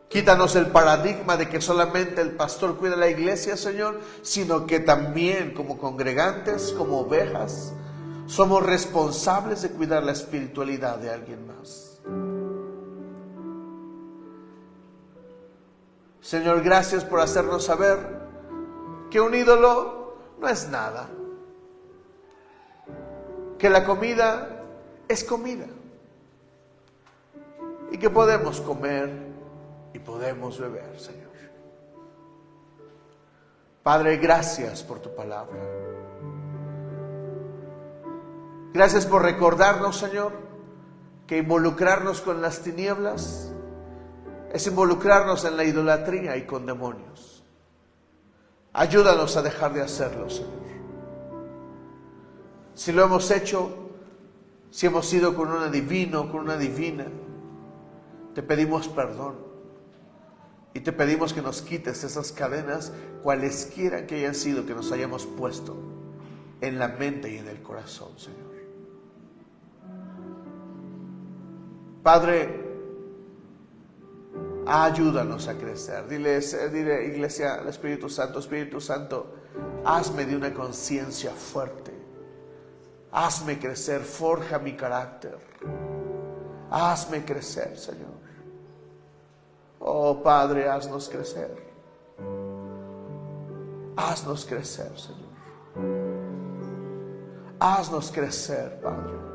Quítanos el paradigma de que solamente el pastor cuida la iglesia, Señor, sino que también como congregantes, como ovejas, somos responsables de cuidar la espiritualidad de alguien más. Señor, gracias por hacernos saber que un ídolo no es nada, que la comida es comida y que podemos comer y podemos beber, Señor. Padre, gracias por tu palabra. Gracias por recordarnos, Señor, que involucrarnos con las tinieblas es involucrarnos en la idolatría y con demonios. Ayúdanos a dejar de hacerlo, Señor. Si lo hemos hecho, si hemos ido con un adivino, con una divina, te pedimos perdón. Y te pedimos que nos quites esas cadenas, cualesquiera que hayan sido, que nos hayamos puesto en la mente y en el corazón, Señor. Padre, ayúdanos a crecer. Dile iglesia al Espíritu Santo, hazme de una conciencia fuerte. Hazme crecer, forja mi carácter. Hazme crecer, Señor. Oh Padre, haznos crecer. Haznos crecer, Señor. Haznos crecer, Padre.